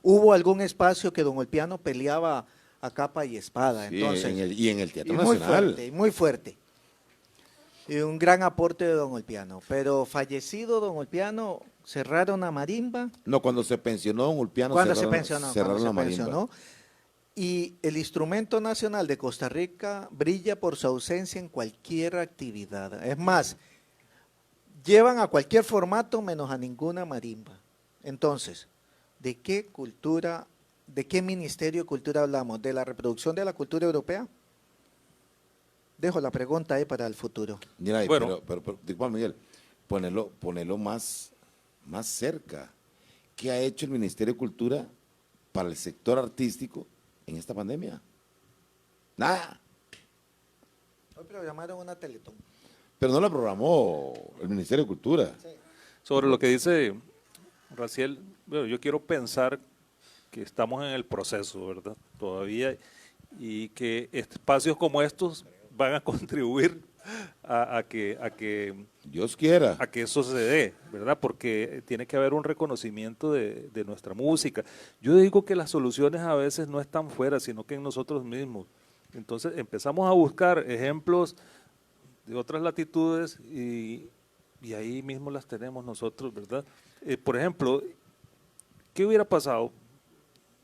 hubo algún espacio que don Olpiano peleaba a capa y espada. Sí, Entonces, y en el Teatro y muy Nacional. fuerte, y muy fuerte. Y un gran aporte de don Olpiano. Pero fallecido don Olpiano, cerraron a marimba. No, cuando se pensionó don Ulpiano, Cuando se cerraron, pensionó, cerraron cuando la se marimba. pensionó. Y el instrumento nacional de Costa Rica brilla por su ausencia en cualquier actividad. Es más, llevan a cualquier formato menos a ninguna marimba. Entonces, ¿de qué cultura, de qué Ministerio de Cultura hablamos? ¿De la reproducción de la cultura europea? Dejo la pregunta ahí para el futuro. Mira, Bueno. pero disculpa, Miguel, ponerlo más cerca. ¿Qué ha hecho el Ministerio de Cultura para el sector artístico en esta pandemia? Nada. Hoy programaron una Teletón. Pero no la programó el Ministerio de Cultura. Sobre lo que dice Raciel, bueno, yo quiero pensar que estamos en el proceso, ¿verdad? Todavía, y que espacios como estos van a contribuir a que Dios quiera. a que eso se dé, ¿verdad? Porque tiene que haber un reconocimiento de nuestra música. Yo digo que las soluciones a veces no están fuera, sino que en nosotros mismos. Entonces empezamos a buscar ejemplos de otras latitudes y ahí mismo las tenemos nosotros, ¿verdad? Por ejemplo, ¿qué hubiera pasado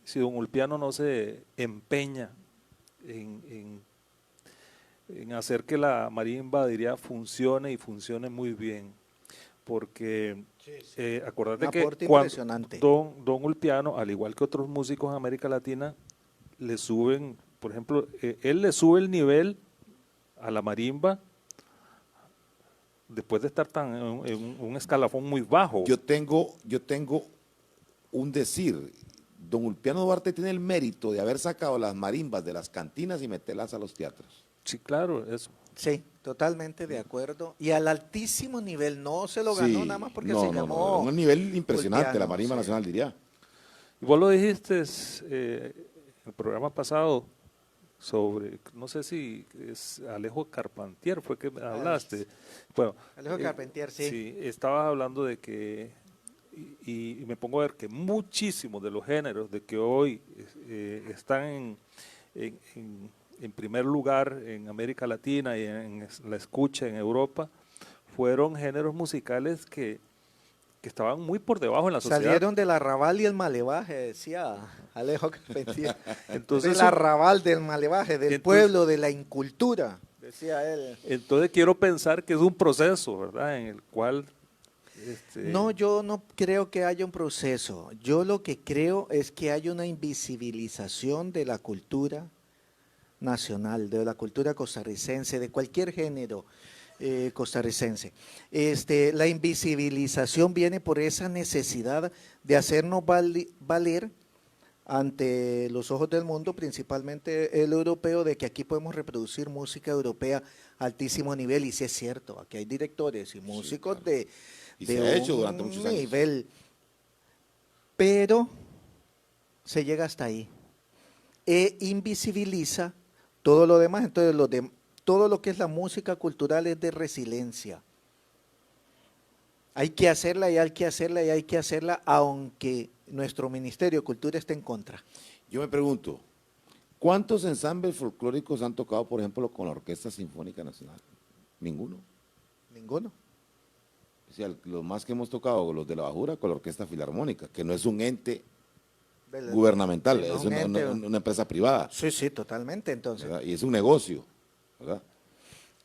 si don Ulpiano no se empeña en hacer que la marimba, diría, funcione y funcione muy bien? Porque acordate Un que aporte cuando impresionante. don Ulpiano, al igual que otros músicos de América Latina, le suben, por ejemplo, él le sube el nivel a la marimba después de estar en un escalafón muy bajo. Yo tengo un decir. Don Ulpiano Duarte tiene el mérito de haber sacado las marimbas de las cantinas y meterlas a los teatros. Sí, claro, eso. Sí, totalmente de acuerdo. Y al altísimo nivel, no se lo ganó Sí, nada más porque no, se no, llamó. un nivel impresionante, Ulpiano, la marimba sí. nacional, diría. Y vos lo dijiste el programa pasado sobre, no sé si es Alejo Carpentier, fue que hablaste. Bueno, Alejo Carpentier, sí. Sí, estabas hablando de que, y me pongo a ver que muchísimos de los géneros de que hoy están en primer lugar en América Latina y en la escucha en Europa, fueron géneros musicales que estaban muy por debajo en la sociedad. Salieron del arrabal y el malevaje, decía Alejo Carpentier. Entonces, del arrabal, del malevaje, del entonces- pueblo, de la incultura, decía él. Entonces quiero pensar que es un proceso, ¿verdad? En el cual... No, yo no creo que haya un proceso. Yo lo que creo es que hay una invisibilización de la cultura nacional, de la cultura costarricense, de cualquier género costarricense. La invisibilización viene por esa necesidad de hacernos valer ante los ojos del mundo, principalmente el europeo, de que aquí podemos reproducir música europea a altísimo nivel, y sí es cierto, aquí hay directores y músicos claro. Y se ha hecho durante muchos años. nivel, pero se llega hasta ahí e invisibiliza todo lo demás. Entonces todo lo que es la música cultural es de resiliencia. Hay que hacerla y hay que hacerla y hay que hacerla, aunque nuestro Ministerio de Cultura esté en contra. Yo me pregunto, ¿cuántos ensambles folclóricos han tocado, por ejemplo, con la Orquesta Sinfónica Nacional? Ninguno. Ninguno. O sea, los más que hemos tocado, los de la Bajura, con la Orquesta Filarmónica, que no es un ente gubernamental, Sí, no es un ente. una empresa privada, Sí, sí, totalmente, entonces. ¿verdad? Y es un negocio, ¿verdad?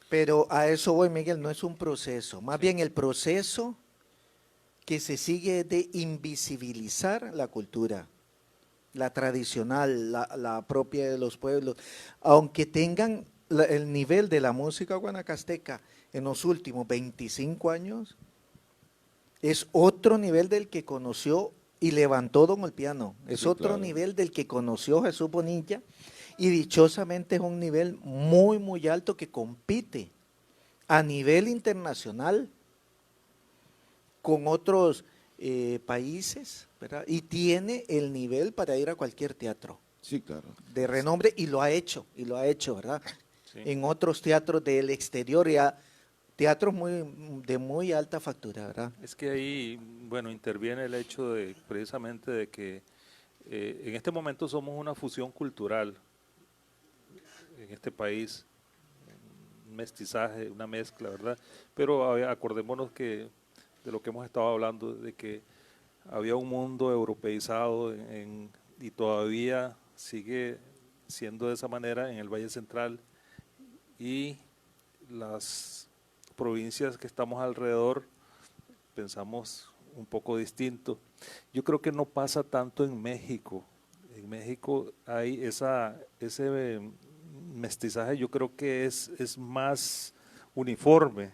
Pero a eso voy, Miguel, no es un proceso. Más bien el proceso que se sigue es de invisibilizar la cultura, la tradicional, la propia de los pueblos, aunque tengan el nivel de la música guanacasteca en los últimos 25 años, es otro nivel del que conoció y levantó Don Olpiano, es Sí, otro claro. nivel del que conoció Jesús Bonilla, y dichosamente es un nivel muy, muy alto que compite a nivel internacional con otros países, ¿verdad? Y tiene el nivel para ir a cualquier teatro Sí, claro. de renombre y lo ha hecho, ¿verdad? Sí. En otros teatros del exterior, ya teatros de muy alta factura, ¿verdad? Es que ahí, bueno, interviene el hecho de precisamente de que en este momento somos una fusión cultural en este país, un mestizaje, una mezcla, ¿verdad? Pero acordémonos que de lo que hemos estado hablando, de que había un mundo europeizado y todavía sigue siendo de esa manera en el Valle Central, y las provincias que estamos alrededor pensamos un poco distinto. Yo creo que no pasa tanto en México. En México hay ese mestizaje, yo creo que es más uniforme.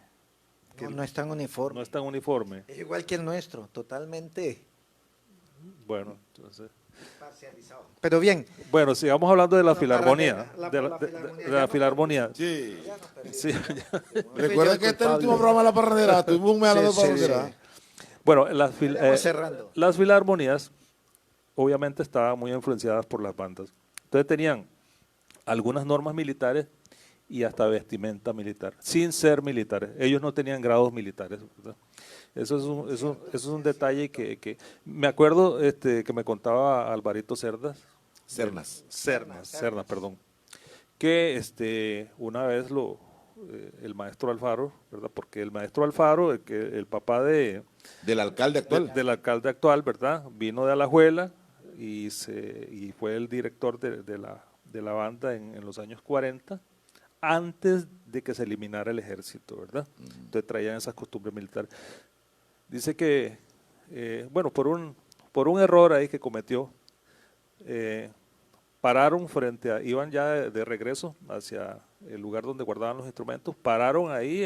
No es tan uniforme. No es tan uniforme. Es igual que el nuestro, totalmente Bueno, entonces. parcializado. Pero bien. Bueno, sigamos hablando de la No, filarmonía. la De la filarmonía. filarmonía. Sí. Sí, Recuerda que este es el último programa de La Parrandera, tuvimos un mes hablando de Sí, sí, Parrandera. sí. bueno, Vamos cerrando. las filarmonías obviamente estaban muy influenciadas por las bandas. Entonces tenían algunas normas militares y hasta vestimenta militar, sin ser militares. Ellos no tenían grados militares, ¿verdad? Eso es un detalle que me acuerdo que me contaba Alvarito Cerdas. Cernas, perdón. Que una vez el maestro Alfaro, ¿verdad? Porque el maestro Alfaro, el papá Del alcalde actual. del alcalde actual, ¿verdad? Vino de Alajuela y fue el director de la banda en los años 40, antes de que se eliminara el ejército, ¿verdad? Entonces traían esas costumbres militares. Dice que, bueno, por un error ahí que cometió, pararon iban ya de regreso hacia el lugar donde guardaban los instrumentos, pararon ahí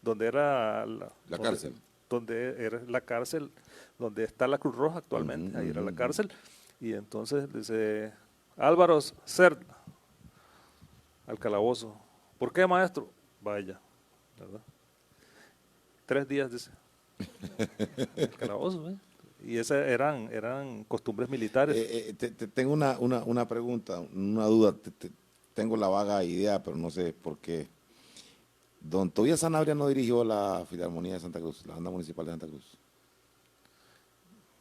donde era La cárcel. Donde era la cárcel, donde está la Cruz Roja actualmente, ahí era la cárcel, y entonces dice, Álvaro Cerda, al calabozo. ¿Por qué, maestro? Vaya, ¿verdad? 3 días, dice. El calabozo, ¿eh? Y esas eran costumbres militares. Tengo una pregunta, una duda. Tengo la vaga idea, pero no sé por qué. Don Tobías Sanabria no dirigió la Filarmonía de Santa Cruz, la banda municipal de Santa Cruz.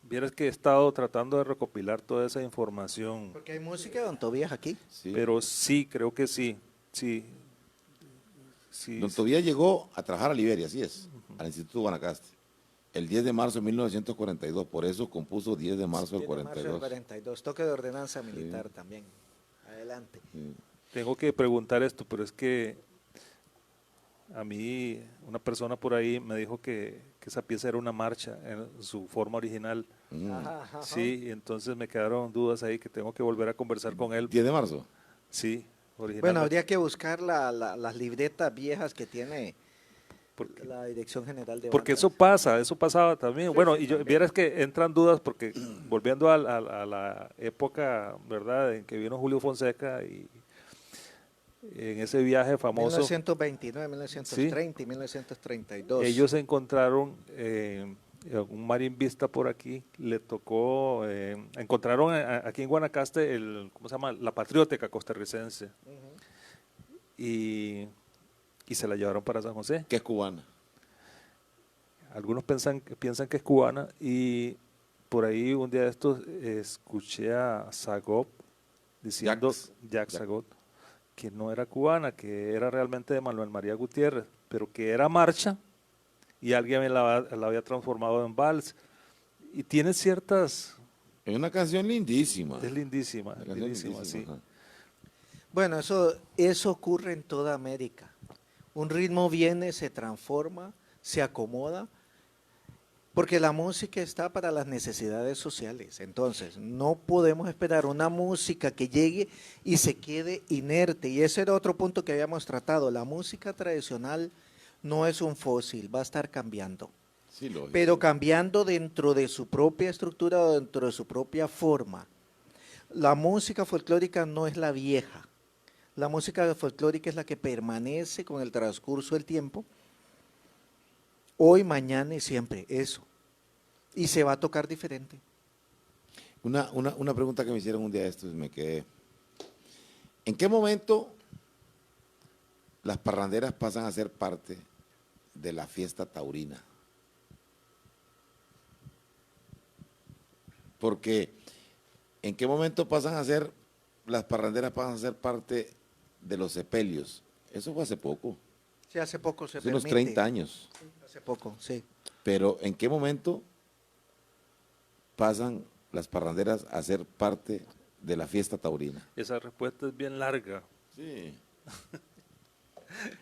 Vieras que he estado tratando de recopilar toda esa información, Porque hay música de Don Tobías aquí. Sí. pero sí, creo que sí. Don Tobías llegó a trabajar a Liberia, así es, al Instituto Guanacaste, el 10 de marzo de 1942, por eso compuso 10 de marzo del 10 de marzo del 42. 42, toque de ordenanza militar también. Adelante. Sí. Tengo que preguntar esto, pero es que a mí una persona por ahí me dijo que esa pieza era una marcha en su forma original. Ajá. Sí, y entonces me quedaron dudas ahí que tengo que volver a conversar con él. 10 de marzo. Sí, originalmente. Bueno, habría que buscar las libretas viejas que tiene Porque- la Dirección General de Porque Bandas. eso pasaba también. Bueno, y vieras que entran dudas porque volviendo a la época, ¿verdad?, en que vino Julio Fonseca y en ese viaje famoso, 1929, 1930 y 1932. ellos encontraron un marimbista por aquí, le tocó, encontraron aquí en Guanacaste ¿cómo se llama?, la Patriótica costarricense. y se la llevaron para San José. Que es cubana. Algunos piensan que es cubana y por ahí un día de estos escuché a Zagot diciendo, Jack Zagot, que no era cubana, que era realmente de Manuel María Gutiérrez, pero que era marcha y alguien la había transformado en vals. Y tiene ciertas... Es una canción lindísima. Es lindísima, Una canción lindísima, sí. ajá. Bueno, eso ocurre en toda América. Un ritmo viene, se transforma, se acomoda, porque la música está para las necesidades sociales. Entonces, no podemos esperar una música que llegue y se quede inerte. Y ese era otro punto que habíamos tratado. La música tradicional no es un fósil, va a estar cambiando. Sí, lógico. Pero cambiando dentro de su propia estructura o dentro de su propia forma. La música folclórica no es la vieja. La música folclórica es la que permanece con el transcurso del tiempo. Hoy, mañana y siempre, eso. Y se va a tocar diferente. Una pregunta que me hicieron un día de estos y me quedé. ¿En qué momento las parranderas pasan a ser parte de la fiesta taurina? Porque ¿en qué momento las parranderas pasan a ser parte de los sepelios? Eso fue hace poco, Sí, hace poco se hace unos permite. 30 años. Hace poco, sí. Pero ¿en qué momento pasan las parranderas a ser parte de la fiesta taurina? Esa respuesta es bien larga. Sí.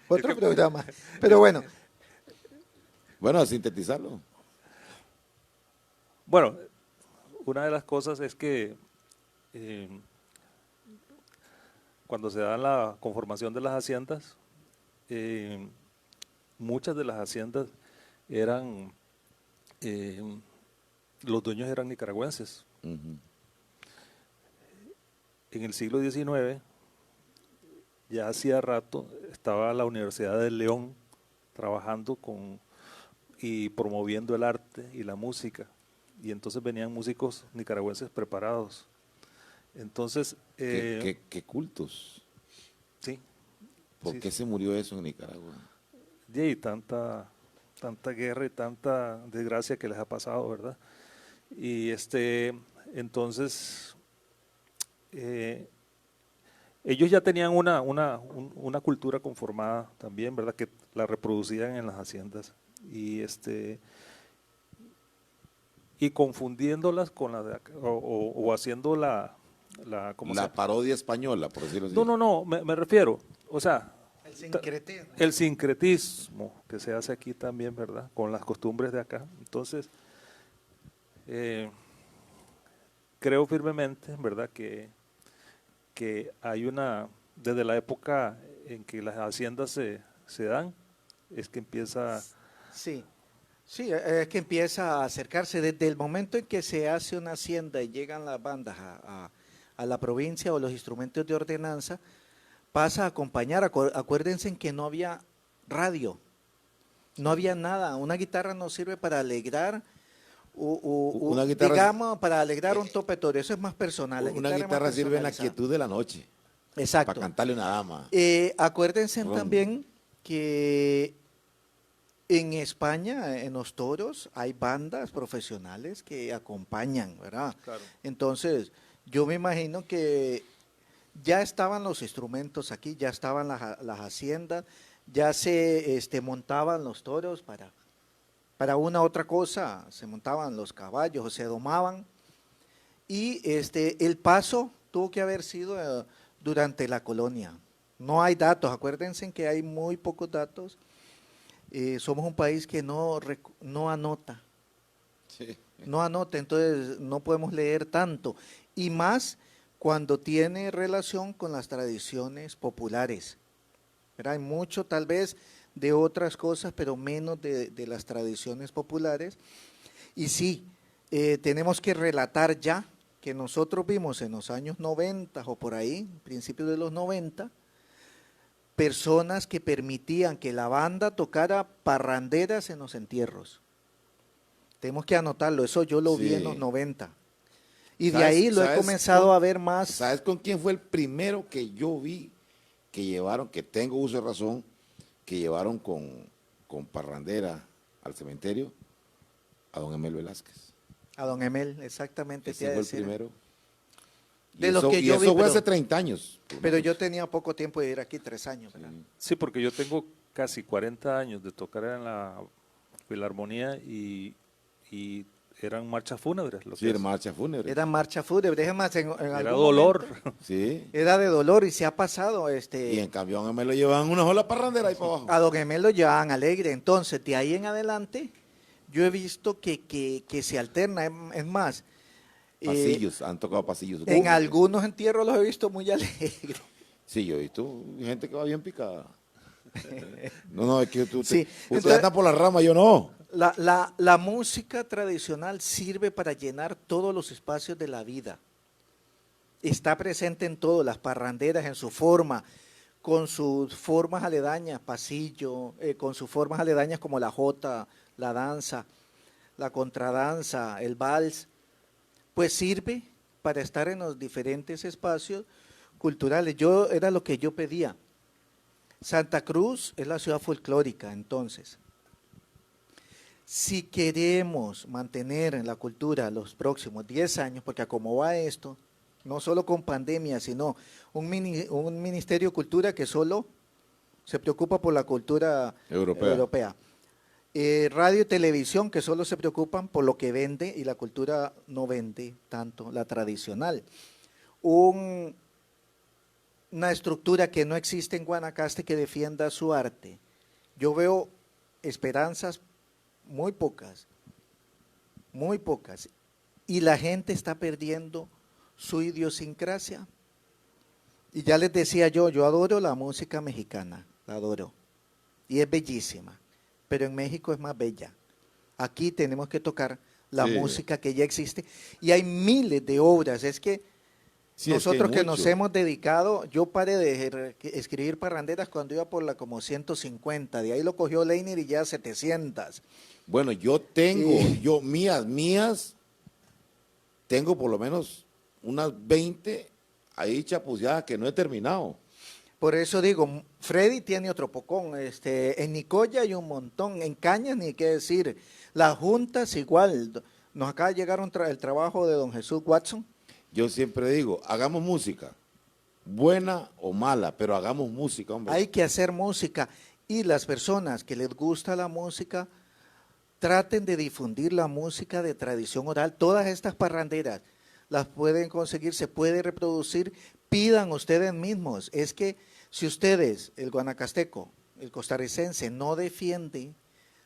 Otro programa. Pero bueno, Bueno, a sintetizarlo. Bueno, una de las cosas es que cuando se da la conformación de las haciendas, muchas de las haciendas eran, los dueños eran nicaragüenses. Ujú. En el siglo XIX, ya hacía rato, estaba la Universidad de León trabajando y promoviendo el arte y la música. Y entonces venían músicos nicaragüenses preparados. Entonces, ¿Qué cultos? sí. ¿Por sí, qué se murió eso en Nicaragua? Y tanta guerra y tanta desgracia que les ha pasado, ¿verdad? Y entonces, ellos ya tenían una cultura conformada también, ¿verdad? Que la reproducían en las haciendas. Y confundiéndolas con la de acá, o haciendo ¿cómo se La llama? parodia española, por decirlo así. No, me refiero, o sea, el sincretismo. el sincretismo que se hace aquí también, ¿verdad? Con las costumbres de acá. Entonces, creo firmemente, ¿verdad? Que hay desde la época en que las haciendas se dan, es que empieza... Sí, sí, es que empieza a acercarse desde el momento en que se hace una hacienda y llegan las bandas a la provincia o los instrumentos de ordenanza, pasa a acompañar. Acuérdense en que no había radio, no había nada. Una guitarra no sirve para alegrar, Una guitarra- digamos, para alegrar un topetorio. Eso es más personal. La Una es más guitarra sirve en la personalizada. quietud de la noche, Exacto. para cantarle a una dama. Acuérdense Ron. también que en España, en los toros, hay bandas profesionales que acompañan, ¿verdad? Claro. Entonces, yo me imagino que ya estaban los instrumentos aquí, ya estaban las haciendas, ya se montaban los toros para una otra cosa, se montaban los caballos o se domaban. Y el paso tuvo que haber sido durante la colonia. No hay datos, acuérdense que hay muy pocos datos. Somos un país que no anota, Sí. no anota, entonces no podemos leer tanto. Y más cuando tiene relación con las tradiciones populares. ¿Verdad? Hay mucho tal vez de otras cosas, pero menos de las tradiciones populares. Y sí, tenemos que relatar ya que nosotros vimos en los años 90 o por ahí, principios de los 90, personas que permitían que la banda tocara parranderas en los entierros. Tenemos que anotarlo, eso yo lo vi Sí. en los 90. Y de ¿Sabes- ahí lo he sabes comenzado con- a ver más. ¿Sabes con quién fue el primero que yo vi que llevaron, que tengo uso de razón, que llevaron con parrandera al cementerio a don Emel Velázquez. A don Emel, exactamente. te Ese iba a fue el decir. primero. De los que y yo eso vi, fue pero- hace 30 años. por lo Pero menos. yo tenía poco tiempo de ir aquí, 3 años. ¿verdad? Sí, porque yo tengo casi 40 años de tocar en la Filarmonía y eran marchas fúnebres. Lo Sí, que era es. marcha fúnebre. Era marcha fúnebre, es más, en Era algún dolor. momento Sí. era de dolor y se ha pasado, Y en cambio a don Emel lo llevaban una sola parrandera ahí para abajo. a don Emel lo llevaban alegre. Entonces, de ahí en adelante, yo he visto que se alterna, es más, Pasillos, han tocado pasillos. en algunos entierros los he visto muy alegres. Sí, yo he visto gente que va bien picada. No, es que Sí, usted entonces- anda por la rama, yo no. La música tradicional sirve para llenar todos los espacios de la vida. Está presente en todo, las parranderas en su forma, con sus formas aledañas, pasillo, con sus formas aledañas como la jota, la danza, la contradanza, el vals, pues sirve para estar en los diferentes espacios culturales. Era lo que yo pedía. Santa Cruz es la ciudad folclórica, entonces. Si queremos mantener en la cultura los próximos 10 años, porque a cómo va esto, no solo con pandemia, sino un Ministerio de Cultura que solo se preocupa por la cultura Europea. Radio y televisión que solo se preocupan por lo que vende y la cultura no vende tanto, la tradicional. Una estructura que no existe en Guanacaste que defienda su arte. Yo veo esperanzas muy pocas, y la gente está perdiendo su idiosincrasia. Y ya les decía yo adoro la música mexicana, la adoro, y es bellísima, pero en México es más bella. Aquí tenemos que tocar la Sí. música que ya existe, y hay miles de obras, es que Sí, es nosotros hay que nos mucho. hemos dedicado, yo paré de escribir parranderas cuando iba por la como 150, de ahí lo cogió Leiner y ya 700. Bueno, yo tengo, Sí. mías, tengo por lo menos unas 20 ahí chapuceadas que no he terminado. Por eso digo, Freddy tiene otro pocón, en Nicoya hay un montón, en Cañas ni qué decir, las juntas igual, nos acaba de llegar el trabajo de don Jesús Watson. Yo siempre digo, hagamos música, buena o mala, pero hagamos música, hombre. Hay que hacer música y las personas que les gusta la música, traten de difundir la música de tradición oral. Todas estas parranderas las pueden conseguir, se puede reproducir, pidan ustedes mismos. Es que si ustedes, el guanacasteco, el costarricense, no defiende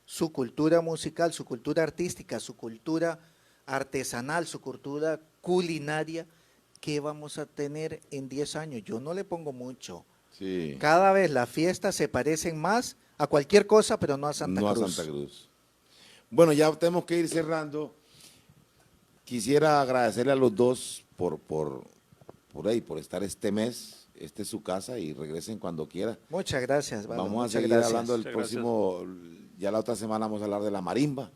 su cultura musical, su cultura artística, su cultura artesanal, su cultura culinaria, ¿qué vamos a tener en 10 años? Yo no le pongo mucho. Sí. Cada vez las fiestas se parecen más a cualquier cosa, pero no a Santa No Cruz. a Santa Cruz. Bueno, ya tenemos que ir cerrando. Quisiera agradecerle a los dos por estar este mes. Este es su casa y regresen cuando quiera. Muchas gracias, Valo, Vamos a muchas seguir gracias. hablando del Muchas próximo, ya la otra semana vamos a hablar de la marimba.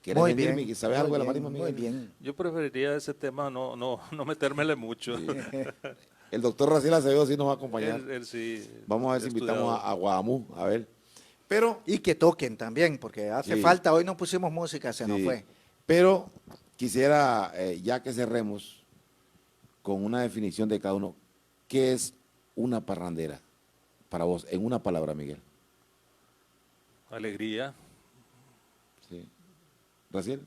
¿Quieres Muy venir, bien, Miguel? ¿Sabes muy algo de la bien, marimba, Muy Miguel? bien. Yo preferiría ese tema no metérmele mucho. El doctor Raciel Acevedo sí nos va a acompañar. Él sí. Vamos a ver si invitamos estudiado. a Guadamú, a ver. Pero, Y que toquen también, porque hace Sí. falta, hoy no pusimos música, se nos sí, fue. pero quisiera, ya que cerremos, con una definición de cada uno, ¿qué es una parrandera para vos? En una palabra, Miguel. Alegría. Sí. Raciel,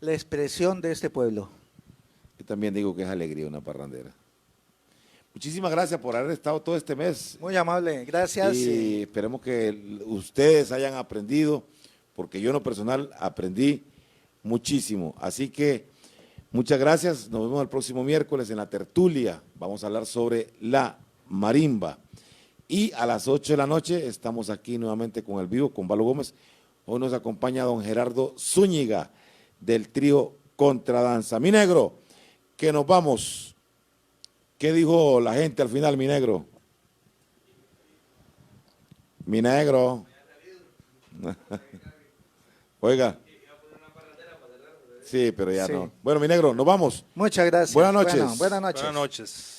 La expresión de este pueblo. yo también digo que es alegría una parrandera. Muchísimas gracias por haber estado todo este mes. Muy amable, gracias. Y esperemos que ustedes hayan aprendido, porque yo en lo personal aprendí muchísimo. Así que muchas gracias, nos vemos el próximo miércoles en la tertulia. Vamos a hablar sobre la marimba. Y a las 8 de la noche estamos aquí nuevamente con el vivo, con Valo Gómez. Hoy nos acompaña don Gerardo Zúñiga del trío Contradanza. Mi negro, que nos vamos. ¿Qué dijo la gente al final, mi negro? Mi negro. Oiga. Sí, pero ya Sí. no. Bueno, mi negro, nos vamos. Muchas gracias. Buenas noches. Bueno, buenas noches. Buenas noches.